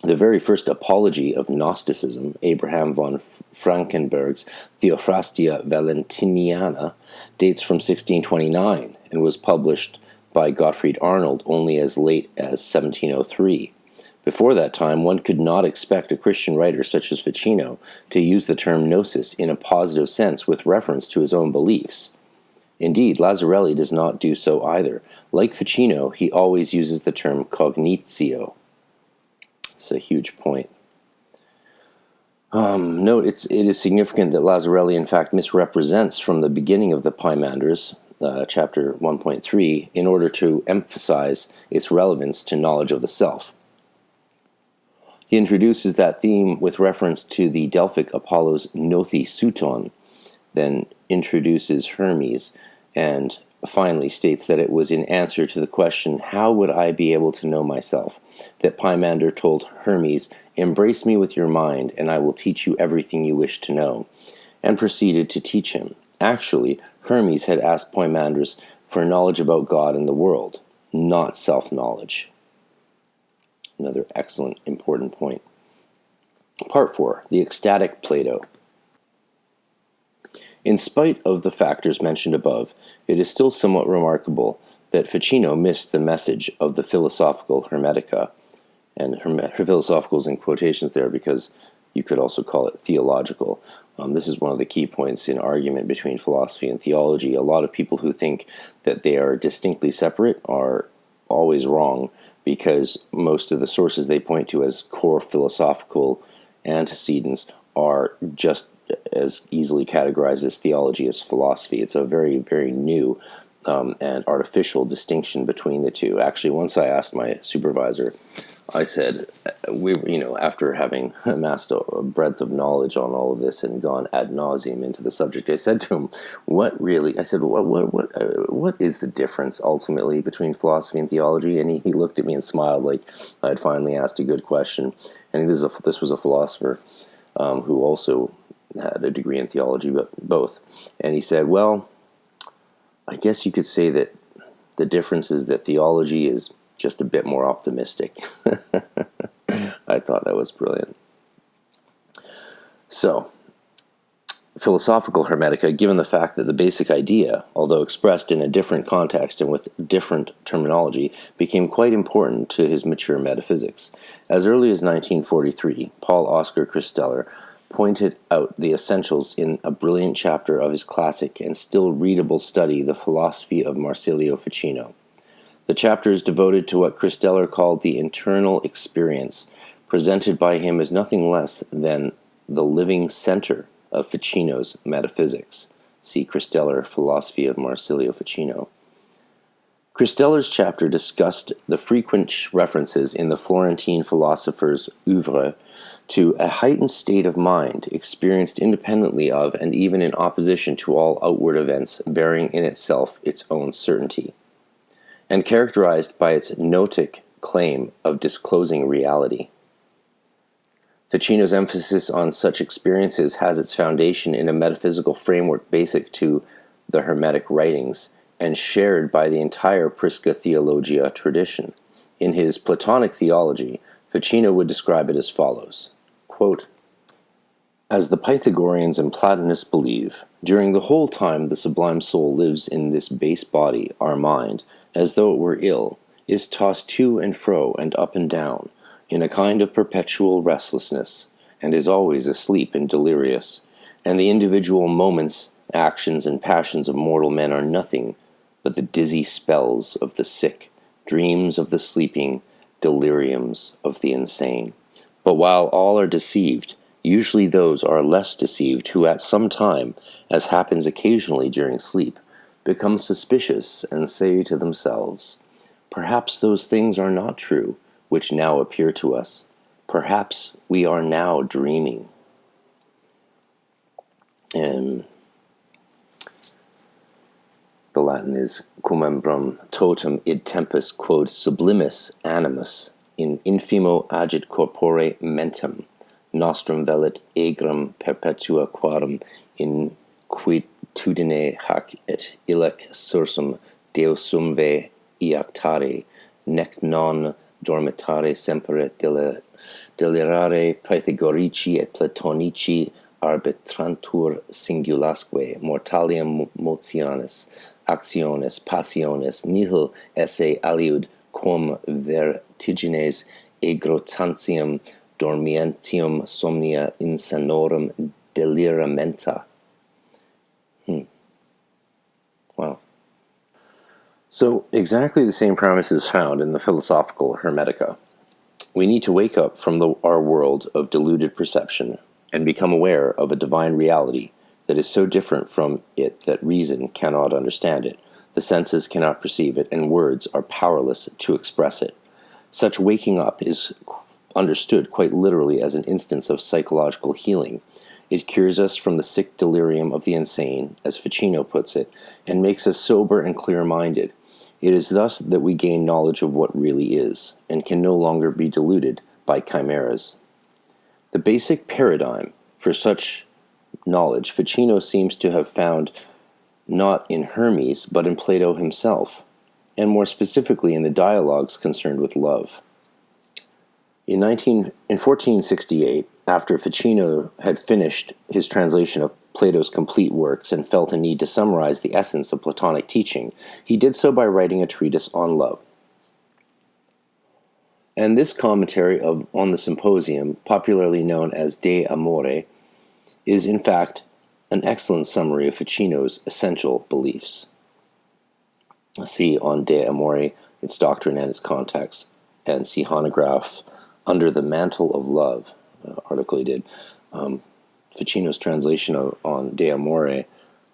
The very first apology of Gnosticism, Abraham von Frankenberg's Theophrastia Valentiniana, dates from 1629 and was published by Gottfried Arnold only as late as 1703. Before that time, one could not expect a Christian writer such as Ficino to use the term gnosis in a positive sense with reference to his own beliefs. Indeed, Lazzarelli does not do so either. Like Ficino, he always uses the term cognitio. It's a huge point. Note, it is significant that Lazzarelli in fact misrepresents from the beginning of the Poimandres, chapter 1.3, in order to emphasize its relevance to knowledge of the self. He introduces that theme with reference to the Delphic Apollo's Gnothi Souton, then introduces Hermes, and finally states that it was in answer to the question, how would I be able to know myself, that Poimander told Hermes, embrace me with your mind, and I will teach you everything you wish to know, and proceeded to teach him. Actually, Hermes had asked Poimandres for knowledge about God and the world, not self-knowledge. Another excellent, important point. Part 4. The ecstatic Plato. In spite of the factors mentioned above, it is still somewhat remarkable that Ficino missed the message of the philosophical Hermetica, and philosophical is in quotations there because you could also call it theological. This is one of the key points in argument between philosophy and theology. A lot of people who think that they are distinctly separate are always wrong, because most of the sources they point to as core philosophical antecedents are just as easily categorized as theology as philosophy. It's a very, very new and artificial distinction between the two. Actually, once I asked my supervisor, I said, after having amassed a breadth of knowledge on all of this and gone ad nauseum into the subject, I said to him, what is the difference ultimately between philosophy and theology? And he looked at me and smiled like I had finally asked a good question. And this was a philosopher who also had a degree in theology, but both. And he said, well, I guess you could say that the difference is that theology is just a bit more optimistic. I thought that was brilliant. So, philosophical Hermetica, given the fact that the basic idea, although expressed in a different context and with different terminology, became quite important to his mature metaphysics. As early as 1943, Paul Oscar Christeller pointed out the essentials in a brilliant chapter of his classic and still readable study, The Philosophy of Marsilio Ficino. The chapter is devoted to what Christeller called the internal experience, presented by him as nothing less than the living center of Ficino's metaphysics. See Christeller, Philosophy of Marsilio Ficino. Christeller's chapter discussed the frequent references in the Florentine philosopher's oeuvre to a heightened state of mind experienced independently of and even in opposition to all outward events bearing in itself its own certainty, and characterized by its gnotic claim of disclosing reality. Ficino's emphasis on such experiences has its foundation in a metaphysical framework basic to the Hermetic writings and shared by the entire Prisca Theologia tradition. In his Platonic theology, Ficino would describe it as follows, quote, as the Pythagoreans and Platonists believe, during the whole time the sublime soul lives in this base body, our mind, as though it were ill, is tossed to and fro and up and down, in a kind of perpetual restlessness, and is always asleep and delirious, and the individual moments, actions, and passions of mortal men are nothing but the dizzy spells of the sick, dreams of the sleeping, deliriums of the insane. But while all are deceived, usually those are less deceived who at some time, as happens occasionally during sleep, become suspicious and say to themselves, perhaps those things are not true which now appear to us. Perhaps we are now dreaming. And the Latin is Quumembrum totum id tempus quod sublimis animus in infimo agit corpore mentem nostrum velit egram perpetua quarum in quitudine hac et illec sursum deusumve iactare nec non dormitare sempre delirare Pythagorici et Platonici arbitrantur singulasque mortalium motionis actionis passionis nihil esse aliud quum vertigines egrotantium dormientium somnia insanorum deliramenta. Wow. So, exactly the same premise is found in the philosophical Hermetica. We need to wake up from our world of deluded perception and become aware of a divine reality that is so different from it that reason cannot understand it, the senses cannot perceive it, and words are powerless to express it. Such waking up is understood quite literally as an instance of psychological healing. It cures us from the sick delirium of the insane, as Ficino puts it, and makes us sober and clear-minded. It is thus that we gain knowledge of what really is, and can no longer be deluded by chimeras. The basic paradigm for such knowledge Ficino seems to have found not in Hermes, but in Plato himself, and more specifically in the dialogues concerned with love. In 1468, after Ficino had finished his translation of Plato's complete works and felt a need to summarize the essence of Platonic teaching, he did so by writing a treatise on love. And this commentary on the Symposium, popularly known as De Amore, is in fact an excellent summary of Ficino's essential beliefs. See on De Amore, its doctrine and its context, and see Hanegraaff, Under the Mantle of Love, article he did. Ficino's translation on De Amore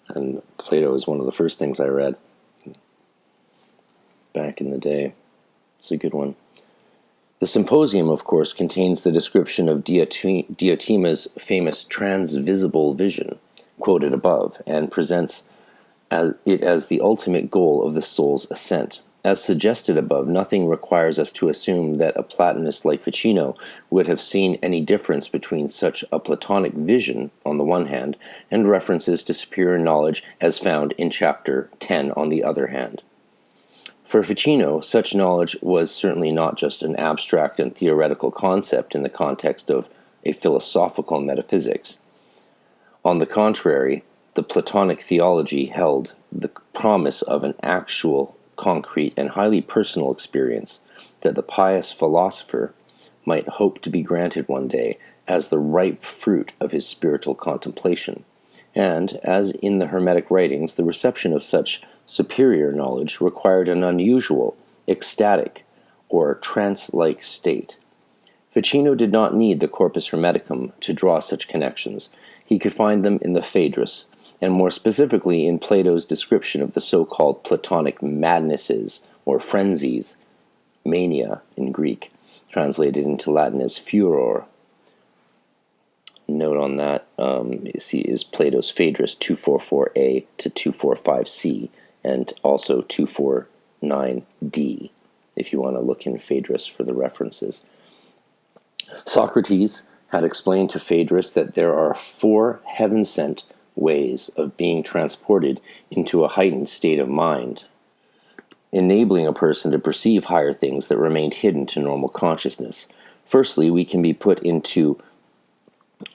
and Plato is one of the first things I read back in the day. It's a good one. The Symposium, of course, contains the description of Diotima's famous transvisible vision, quoted above, and presents it as the ultimate goal of the soul's ascent. As suggested above, nothing requires us to assume that a Platonist like Ficino would have seen any difference between such a Platonic vision, on the one hand, and references to superior knowledge as found in Chapter 10 on the other hand. For Ficino, such knowledge was certainly not just an abstract and theoretical concept in the context of a philosophical metaphysics. On the contrary, the Platonic theology held the promise of an actual, concrete, and highly personal experience that the pious philosopher might hope to be granted one day as the ripe fruit of his spiritual contemplation. And, as in the Hermetic writings, the reception of such superior knowledge required an unusual, ecstatic, or trance-like state. Ficino did not need the Corpus Hermeticum to draw such connections. He could find them in the Phaedrus, and more specifically in Plato's description of the so-called Platonic madnesses, or frenzies, mania in Greek, translated into Latin as furor. Note on that is Plato's Phaedrus 244a to 245c, and also 249d, if you want to look in Phaedrus for the references. Socrates had explained to Phaedrus that there are 4 heaven-sent ways of being transported into a heightened state of mind, enabling a person to perceive higher things that remained hidden to normal consciousness. Firstly, we can be put into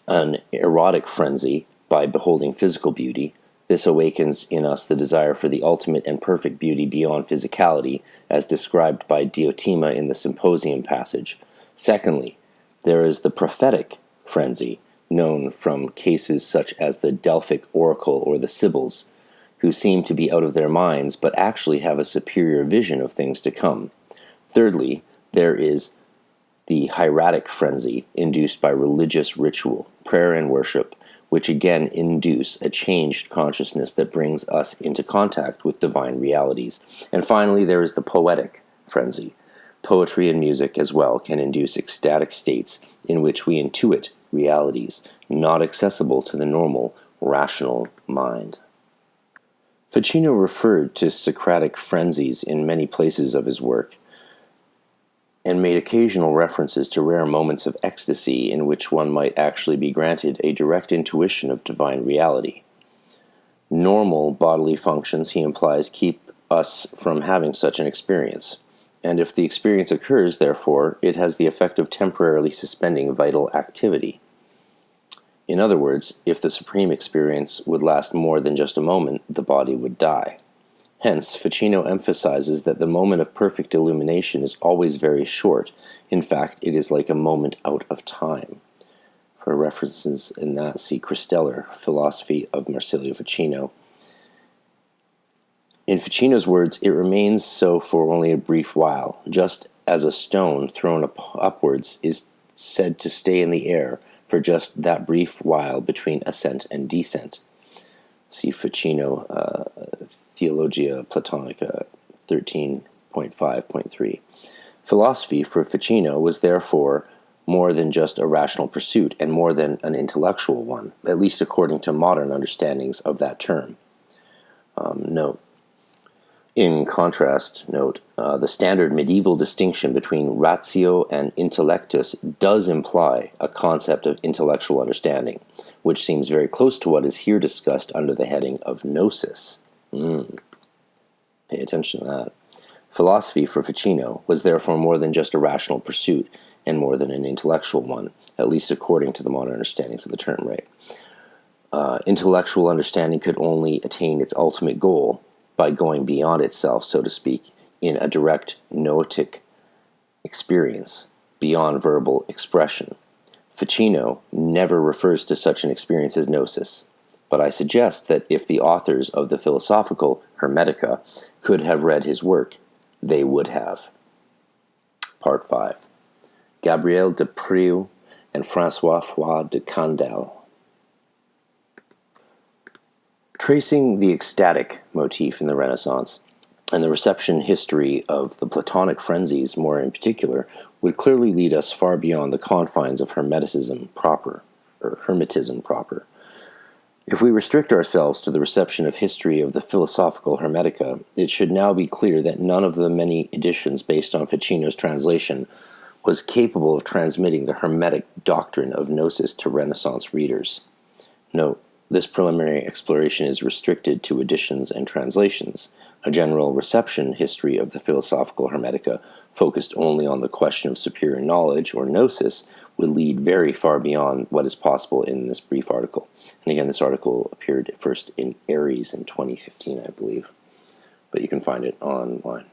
an erotic frenzy by beholding physical beauty. This awakens in us the desire for the ultimate and perfect beauty beyond physicality, as described by Diotima in the Symposium passage. Secondly, there is the prophetic frenzy, known from cases such as the Delphic oracle or the Sibyls, who seem to be out of their minds but actually have a superior vision of things to come. Thirdly, there is the hieratic frenzy induced by religious ritual, prayer and worship, which again induce a changed consciousness that brings us into contact with divine realities. And finally, there is the poetic frenzy. Poetry and music as well can induce ecstatic states in which we intuit realities not accessible to the normal, rational mind. Ficino referred to Socratic frenzies in many places of his work, and made occasional references to rare moments of ecstasy in which one might actually be granted a direct intuition of divine reality. Normal bodily functions, he implies, keep us from having such an experience, and if the experience occurs, therefore, it has the effect of temporarily suspending vital activity. In other words, if the supreme experience would last more than just a moment, the body would die. Hence, Ficino emphasizes that the moment of perfect illumination is always very short. In fact, it is like a moment out of time. For references in that, see Christeller, Philosophy of Marsilio Ficino. In Ficino's words, it remains so for only a brief while, just as a stone thrown upwards is said to stay in the air for just that brief while between ascent and descent. See Ficino, Theologia Platonica 13.5.3. Philosophy for Ficino was therefore more than just a rational pursuit and more than an intellectual one, at least according to modern understandings of that term. Note. In contrast, the standard medieval distinction between ratio and intellectus does imply a concept of intellectual understanding, which seems very close to what is here discussed under the heading of gnosis. Pay attention to that. Philosophy for Ficino was therefore more than just a rational pursuit and more than an intellectual one, at least according to the modern understandings of the term, right? Intellectual understanding could only attain its ultimate goal by going beyond itself, so to speak, in a direct noetic experience, beyond verbal expression. Ficino never refers to such an experience as gnosis, but I suggest that if the authors of the philosophical Hermetica could have read his work, they would have. Part 5. Gabriel de Priou and François Foix de Candalle. Tracing the ecstatic motif in the Renaissance, and the reception history of the Platonic frenzies more in particular, would clearly lead us far beyond the confines of Hermetism proper. If we restrict ourselves to the reception of history of the philosophical Hermetica, it should now be clear that none of the many editions based on Ficino's translation was capable of transmitting the Hermetic doctrine of gnosis to Renaissance readers. Note, this preliminary exploration is restricted to editions and translations. A general reception history of the philosophical Hermetica, focused only on the question of superior knowledge, or gnosis, would lead very far beyond what is possible in this brief article. And again, this article appeared first in Aries in 2015, I believe, but you can find it online.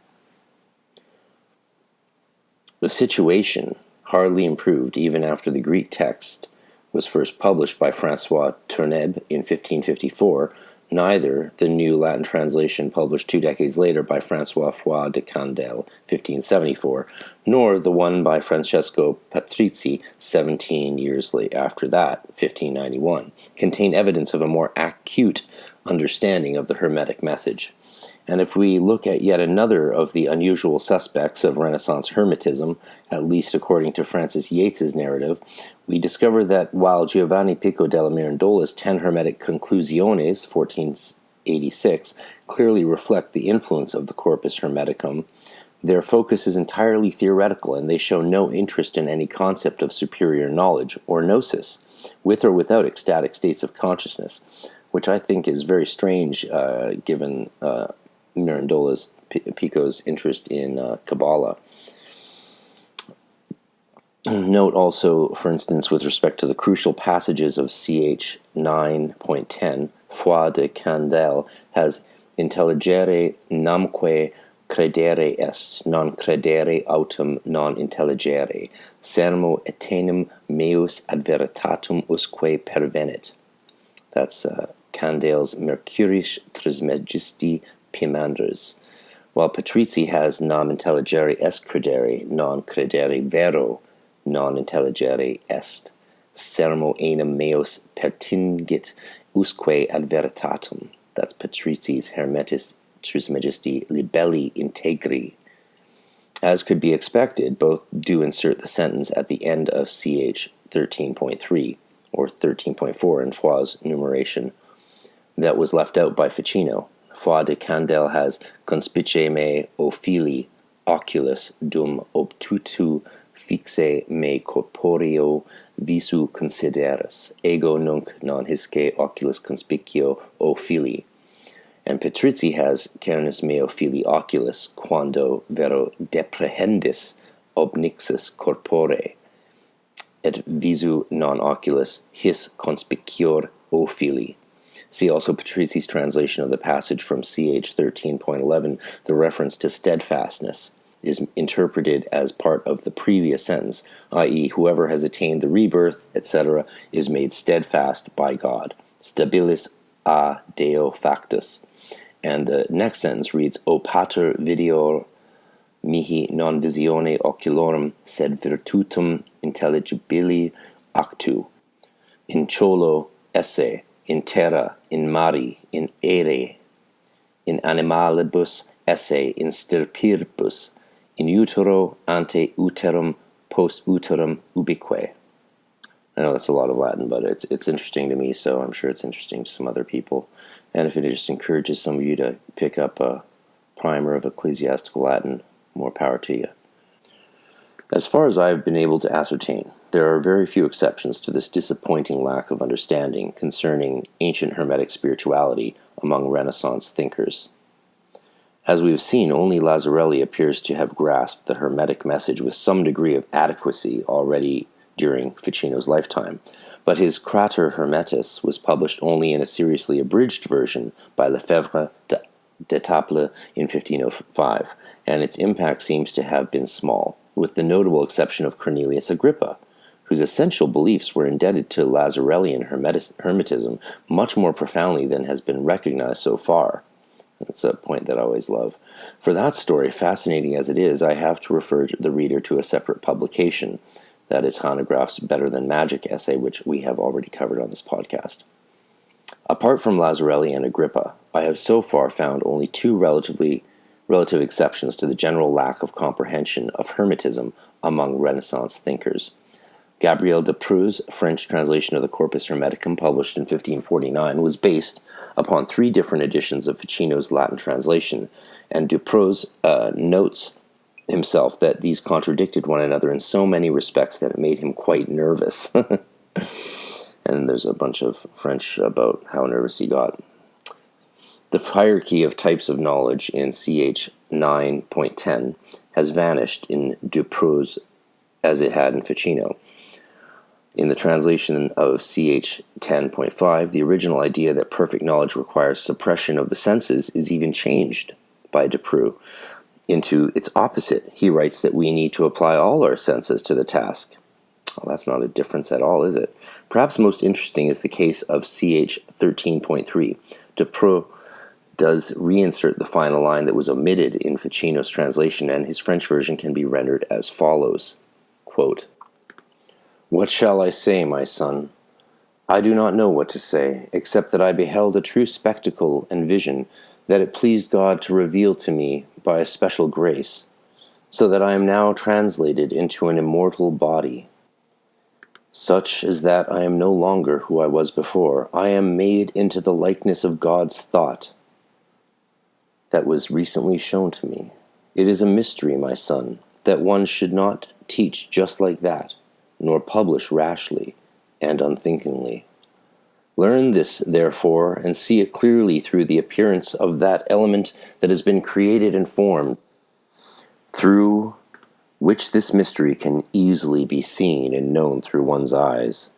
The situation hardly improved even after the Greek text was first published by François Tourneb in 1554, neither the new Latin translation published 2 decades later by François Foix de Candalle, 1574, nor the one by Francesco Patrizzi 17 years after that, 1591, contain evidence of a more acute understanding of the Hermetic message. And if we look at yet another of the unusual suspects of Renaissance Hermetism, at least according to Francis Yates's narrative, we discover that while Giovanni Pico della Mirandola's 10 Hermetic Conclusiones, 1486, clearly reflect the influence of the Corpus Hermeticum, their focus is entirely theoretical, and they show no interest in any concept of superior knowledge, or gnosis, with or without ecstatic states of consciousness, which I think is very strange given Mirandola's, Pico's interest in Kabbalah. Note also, for instance, with respect to the crucial passages of CH 9.10, Foix de Candalle has intelligere namque credere est, non credere autem non intelligere, sermo etenim meus ad veritatum usque pervenit. That's Candale's Mercurius Trismegisti Piemanders, while Patrizzi has nam intelligere est credere, non credere vero, non intelligere est. Sermo enim meus pertingit usque ad veritatum. That's Patrizzi's Hermetis Trismegisti Libelli Integri. As could be expected, both do insert the sentence at the end of CH 13.3 or 13.4 in Foix's numeration that was left out by Ficino. Foix de Candalle has conspice me ophili oculus dum obtutu fixe me corporeo visu consideras, ego nunc non hisce oculus conspicio ophili. And Patrizzi has Cernis meo fili oculis quando vero deprehendis obnixus corpore, et visu non oculis his conspicior o fili. See also Patrizzi's translation of the passage from CH 13.11. The reference to steadfastness is interpreted as part of the previous sentence, i.e., whoever has attained the rebirth, etc., is made steadfast by God. Stabilis a Deo factus. And the next sentence reads, O pater videor mihi non visione oculorum, sed virtutum intelligibili actu. In cholo esse, in terra, in mari, in aere, in animalibus esse, in stirpibus, in utero, ante uterum, post uterum ubique. I know that's a lot of Latin, but it's interesting to me, so I'm sure it's interesting to some other people. And if it just encourages some of you to pick up a primer of ecclesiastical Latin, more power to you. As far as I have been able to ascertain, there are very few exceptions to this disappointing lack of understanding concerning ancient Hermetic spirituality among Renaissance thinkers. As we have seen, only Lazzarelli appears to have grasped the Hermetic message with some degree of adequacy already during Ficino's lifetime, but his Frater Hermetis was published only in a seriously abridged version by Lefebvre d'Etaples in 1505, and its impact seems to have been small, with the notable exception of Cornelius Agrippa, whose essential beliefs were indebted to Lazzarellian Hermetism much more profoundly than has been recognized so far. That's a point that I always love. For that story, fascinating as it is, I have to refer the reader to a separate publication. That is Hanegraaff's Better Than Magic essay, which we have already covered on this podcast. Apart from Lazzarelli and Agrippa, I have so far found only two relative exceptions to the general lack of comprehension of Hermetism among Renaissance thinkers. Gabriel de Preux's French translation of the Corpus Hermeticum, published in 1549, was based upon three different editions of Ficino's Latin translation, and de Preux notes himself that these contradicted one another in so many respects that it made him quite nervous. And there's a bunch of French about how nervous he got. The hierarchy of types of knowledge in CH 9.10 has vanished in de Preux as it had in Ficino. In the translation of CH 10.5, the original idea that perfect knowledge requires suppression of the senses is even changed by de Preux into its opposite. He writes that we need to apply all our senses to the task. Well, that's not a difference at all, is it? Perhaps most interesting is the case of CH 13.3. De Preux does reinsert the final line that was omitted in Ficino's translation, and his French version can be rendered as follows, quote, What shall I say, my son? I do not know what to say, except that I beheld a true spectacle and vision that it pleased God to reveal to me by a special grace, so that I am now translated into an immortal body. Such as that I am no longer who I was before. I am made into the likeness of God's thought that was recently shown to me. It is a mystery, my son, that one should not teach just like that, nor publish rashly and unthinkingly. Learn this, therefore, and see it clearly through the appearance of that element that has been created and formed, through which this mystery can easily be seen and known through one's eyes.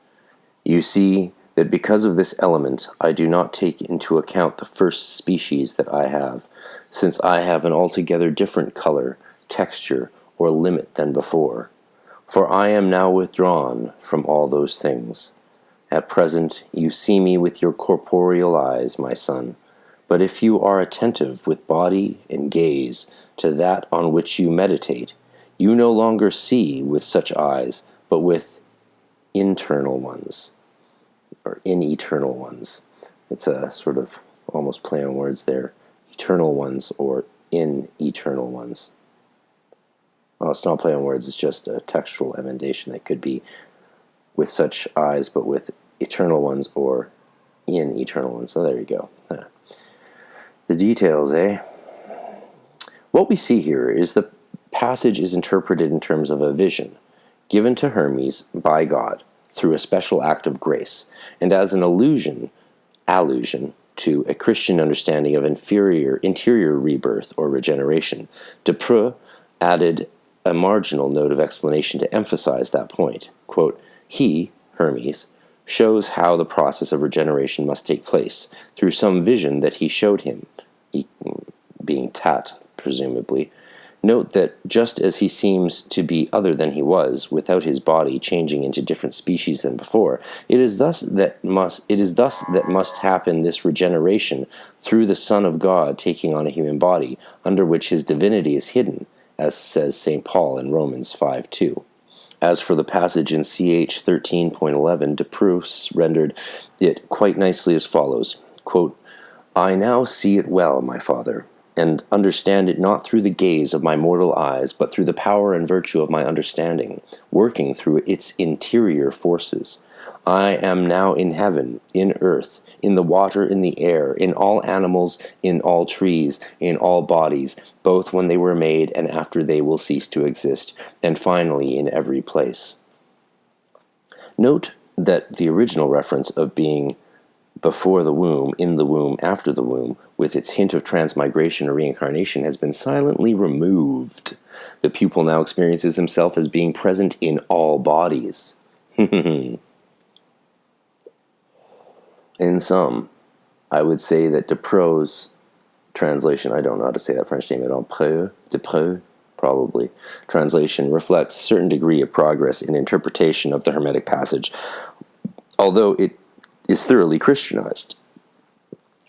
You see that because of this element, I do not take into account the first species that I have, since I have an altogether different color, texture, or limit than before. For I am now withdrawn from all those things. At present you see me with your corporeal eyes, my son, but if you are attentive with body and gaze to that on which you meditate, you no longer see with such eyes, but with internal ones, or ineternal ones. It's a sort of almost play on words there. Eternal ones or in eternal ones. Oh, it's not play on words, it's just a textual emendation that could be with such eyes, but with eternal ones or in eternal ones. So there you go. The details, eh? What we see here is the passage is interpreted in terms of a vision given to Hermes by God through a special act of grace, and as an allusion to a Christian understanding of interior rebirth or regeneration. De Preux added a marginal note of explanation to emphasize that point. Quote, he, Hermes, shows how the process of regeneration must take place through some vision that he showed him, being Tat, presumably. Note that just as he seems to be other than he was, without his body changing into different species than before, it is thus that must happen this regeneration through the Son of God taking on a human body, under which his divinity is hidden, as says St. Paul in Romans 5:2. As for the passage in CH 13.11, De Preux rendered it quite nicely as follows, quote, I now see it well, my Father, and understand it not through the gaze of my mortal eyes, but through the power and virtue of my understanding, working through its interior forces. I am now in heaven, in earth, in the water, in the air, in all animals, in all trees, in all bodies, both when they were made and after they will cease to exist, and finally in every place. Note that the original reference of being before the womb, in the womb, after the womb, with its hint of transmigration or reincarnation, has been silently removed. The pupil now experiences himself as being present in all bodies. In sum, I would say that De Preux's translation, I don't know how to say that French name at all, De Preux, probably, translation reflects a certain degree of progress in interpretation of the Hermetic passage, although it is thoroughly Christianized.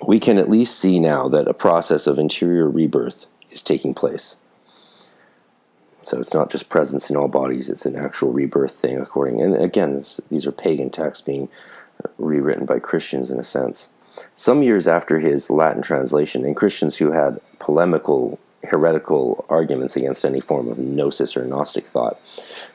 We can at least see now that a process of interior rebirth is taking place. So it's not just presence in all bodies, it's an actual rebirth thing and again, these are pagan texts being rewritten by Christians in a sense. Some years after his Latin translation, and Christians who had polemical, heretical arguments against any form of gnosis or Gnostic thought,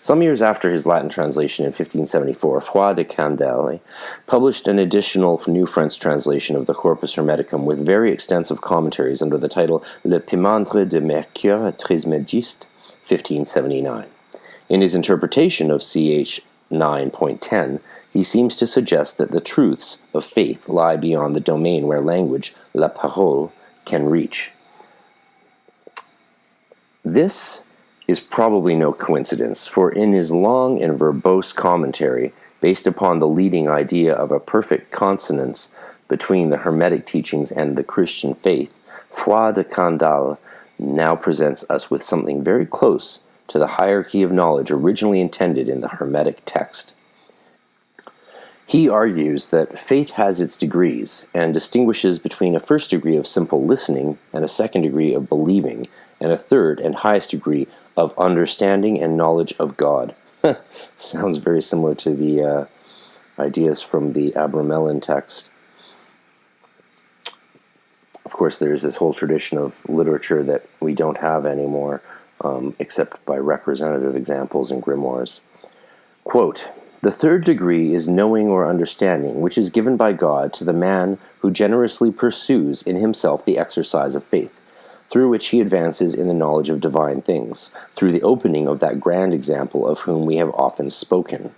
some years after his Latin translation in 1574, Frater de Candalle published an additional New French translation of the Corpus Hermeticum with very extensive commentaries under the title Le Pimandre de Mercure Trismégiste, 1579. In his interpretation of CH 9.10, he seems to suggest that the truths of faith lie beyond the domain where language, la parole, can reach. This is probably no coincidence, for in his long and verbose commentary, based upon the leading idea of a perfect consonance between the Hermetic teachings and the Christian faith, Frater de Candalle now presents us with something very close to the hierarchy of knowledge originally intended in the Hermetic text. He argues that faith has its degrees and distinguishes between a first degree of simple listening and a second degree of believing, and a third and highest degree of understanding and knowledge of God. Sounds very similar to the ideas from the Abramelin text. Of course, there's this whole tradition of literature that we don't have anymore, except by representative examples in grimoires. Quote, the third degree is knowing or understanding, which is given by God to the man who generously pursues in himself the exercise of faith, through which he advances in the knowledge of divine things, through the opening of that grand example of whom we have often spoken,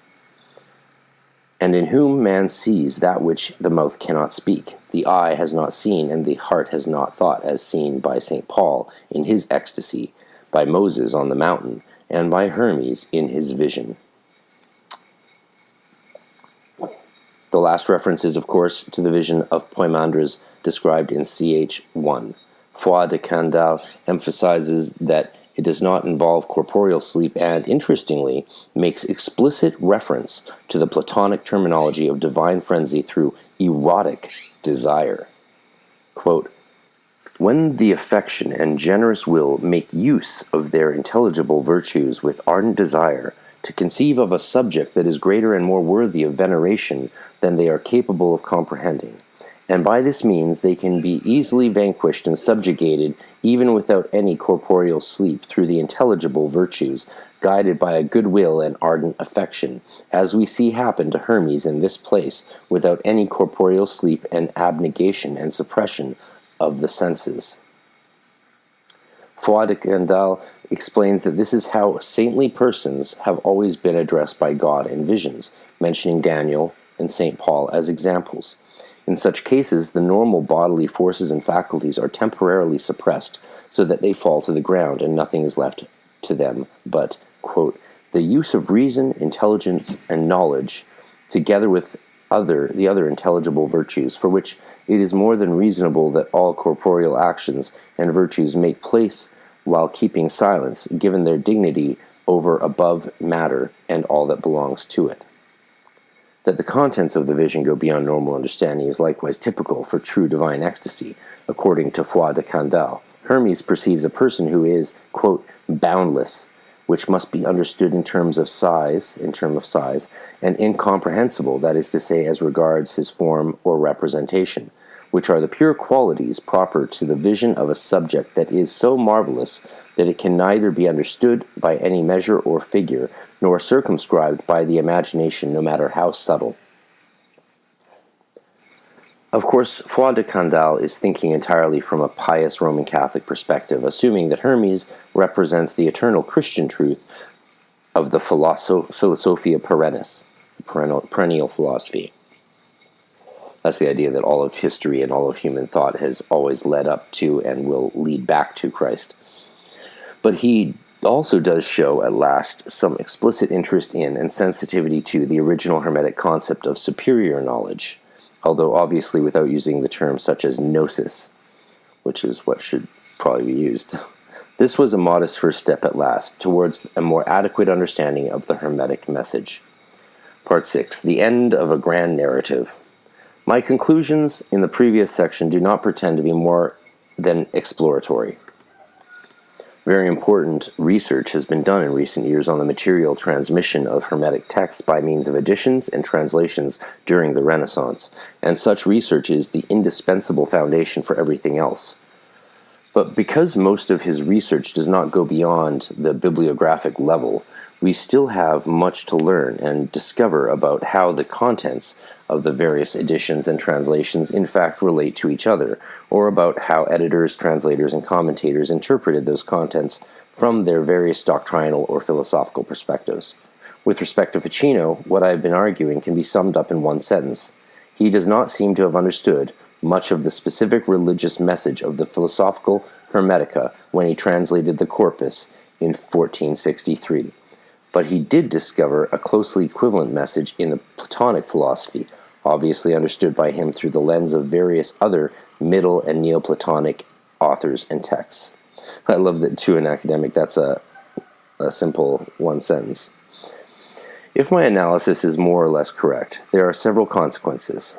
and in whom man sees that which the mouth cannot speak, the eye has not seen, and the heart has not thought, as seen by St. Paul in his ecstasy, by Moses on the mountain, and by Hermes in his vision. The last reference is, of course, to the vision of Poimandres described in CH 1. Frater de Candalle emphasizes that it does not involve corporeal sleep and, interestingly, makes explicit reference to the Platonic terminology of divine frenzy through erotic desire. Quote, when the affection and generous will make use of their intelligible virtues with ardent desire to conceive of a subject that is greater and more worthy of veneration than they are capable of comprehending, and by this means they can be easily vanquished and subjugated even without any corporeal sleep through the intelligible virtues, guided by a good will and ardent affection, as we see happen to Hermes in this place, without any corporeal sleep and abnegation and suppression of the senses. Frater de Candalle explains that this is how saintly persons have always been addressed by God in visions, mentioning Daniel and St. Paul as examples. In such cases, the normal bodily forces and faculties are temporarily suppressed so that they fall to the ground and nothing is left to them but, quote, the use of reason, intelligence, and knowledge, together with the other intelligible virtues, for which it is more than reasonable that all corporeal actions and virtues make place while keeping silence, given their dignity over above matter and all that belongs to it. That the contents of the vision go beyond normal understanding is likewise typical for true divine ecstasy, according to Frater R C. Hermes perceives a person who is, quote, boundless, which must be understood in terms of size, and incomprehensible, that is to say, as regards his form or representation, which are the pure qualities proper to the vision of a subject that is so marvelous that it can neither be understood by any measure or figure, nor circumscribed by the imagination, no matter how subtle. Of course, Frater R C is thinking entirely from a pious Roman Catholic perspective, assuming that Hermes represents the eternal Christian truth of the Philosophia Perennis, the perennial philosophy. That's the idea that all of history and all of human thought has always led up to and will lead back to Christ. But he also does show at last some explicit interest in and sensitivity to the original Hermetic concept of superior knowledge, although obviously without using the terms such as gnosis, which is what should probably be used. This was a modest first step at last towards a more adequate understanding of the Hermetic message. Part 6. The end of a grand narrative. My conclusions in the previous section do not pretend to be more than exploratory. Very important research has been done in recent years on the material transmission of Hermetic texts by means of editions and translations during the Renaissance, and such research is the indispensable foundation for everything else. But because most of his research does not go beyond the bibliographic level, we still have much to learn and discover about how the contents of the various editions and translations in fact relate to each other, or about how editors, translators, and commentators interpreted those contents from their various doctrinal or philosophical perspectives. With respect to Ficino, what I have been arguing can be summed up in one sentence. He does not seem to have understood much of the specific religious message of the Philosophical Hermetica when he translated the Corpus in 1463. But he did discover a closely equivalent message in the Platonic philosophy, obviously understood by him through the lens of various other Middle and Neoplatonic authors and texts. I love that to an academic that's a simple one sentence. If my analysis is more or less correct, there are several consequences.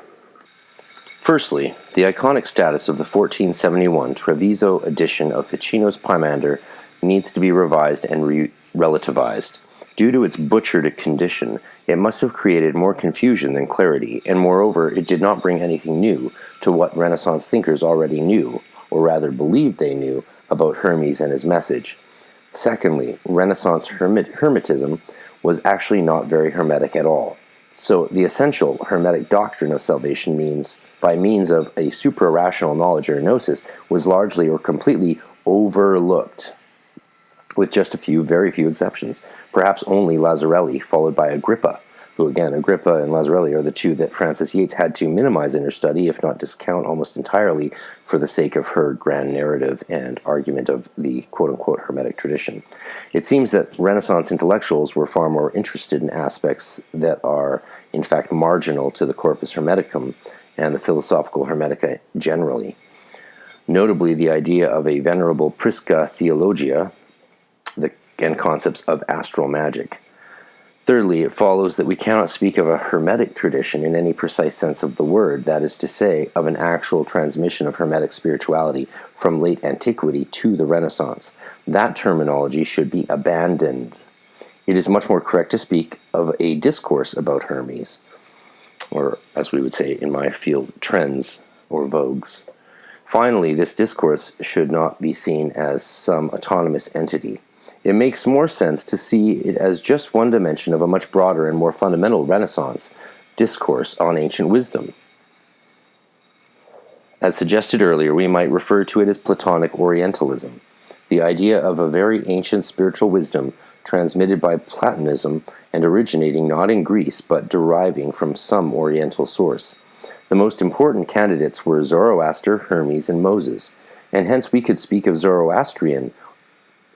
Firstly, the iconic status of the 1471 Treviso edition of Ficino's Pymander needs to be revised and relativized. Due to its butchered condition, it must have created more confusion than clarity, and moreover, it did not bring anything new to what Renaissance thinkers already knew, or rather believed they knew, about Hermes and his message. Secondly, Renaissance Hermetism was actually not very Hermetic at all. So the essential Hermetic doctrine of salvation by means of a supra-rational knowledge or gnosis was largely or completely overlooked, with just very few exceptions, perhaps only Lazzarelli, followed by Agrippa, who again, Agrippa and Lazzarelli are the two that Frances Yates had to minimize in her study, if not discount almost entirely, for the sake of her grand narrative and argument of the quote-unquote Hermetic tradition. It seems that Renaissance intellectuals were far more interested in aspects that are, in fact, marginal to the Corpus Hermeticum and the Philosophical Hermetica generally. Notably, the idea of a venerable Prisca Theologia, and concepts of astral magic. Thirdly, it follows that we cannot speak of a Hermetic tradition in any precise sense of the word, that is to say, of an actual transmission of Hermetic spirituality from late antiquity to the Renaissance. That terminology should be abandoned. It is much more correct to speak of a discourse about Hermes, or as we would say in my field, trends or vogues. Finally, this discourse should not be seen as some autonomous entity. It makes more sense to see it as just one dimension of a much broader and more fundamental Renaissance discourse on ancient wisdom. As suggested earlier, we might refer to it as Platonic Orientalism, the idea of a very ancient spiritual wisdom transmitted by Platonism and originating not in Greece but deriving from some Oriental source. The most important candidates were Zoroaster, Hermes, and Moses, and hence we could speak of a Zoroastrian,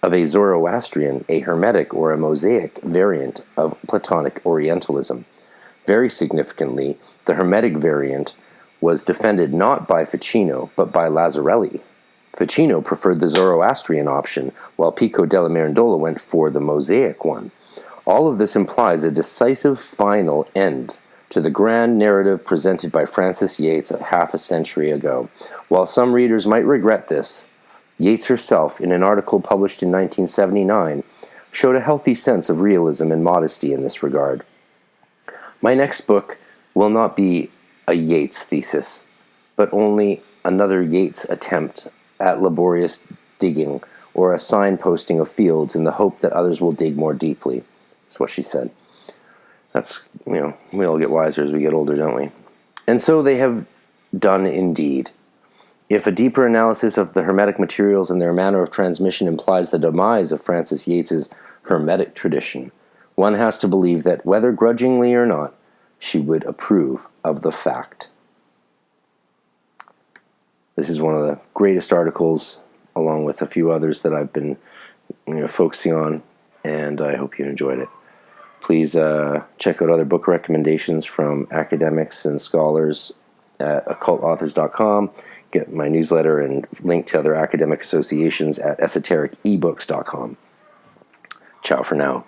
a Hermetic or a Mosaic variant of Platonic Orientalism. Very significantly, the Hermetic variant was defended not by Ficino, but by Lazzarelli. Ficino preferred the Zoroastrian option, while Pico della Mirandola went for the Mosaic one. All of this implies a decisive final end to the grand narrative presented by Frances Yates half a century ago. While some readers might regret this, Yates herself, in an article published in 1979, showed a healthy sense of realism and modesty in this regard. My next book will not be a Yates thesis, but only another Yates attempt at laborious digging or a signposting of fields in the hope that others will dig more deeply. That's what she said. That's, we all get wiser as we get older, don't we? And so they have done indeed. If a deeper analysis of the Hermetic materials and their manner of transmission implies the demise of Frances Yates's Hermetic tradition, one has to believe that, whether grudgingly or not, she would approve of the fact. This is one of the greatest articles, along with a few others that I've been focusing on, and I hope you enjoyed it. Please check out other book recommendations from academics and scholars at occultauthors.com. Get my newsletter and link to other academic associations at esotericebooks.com. Ciao for now.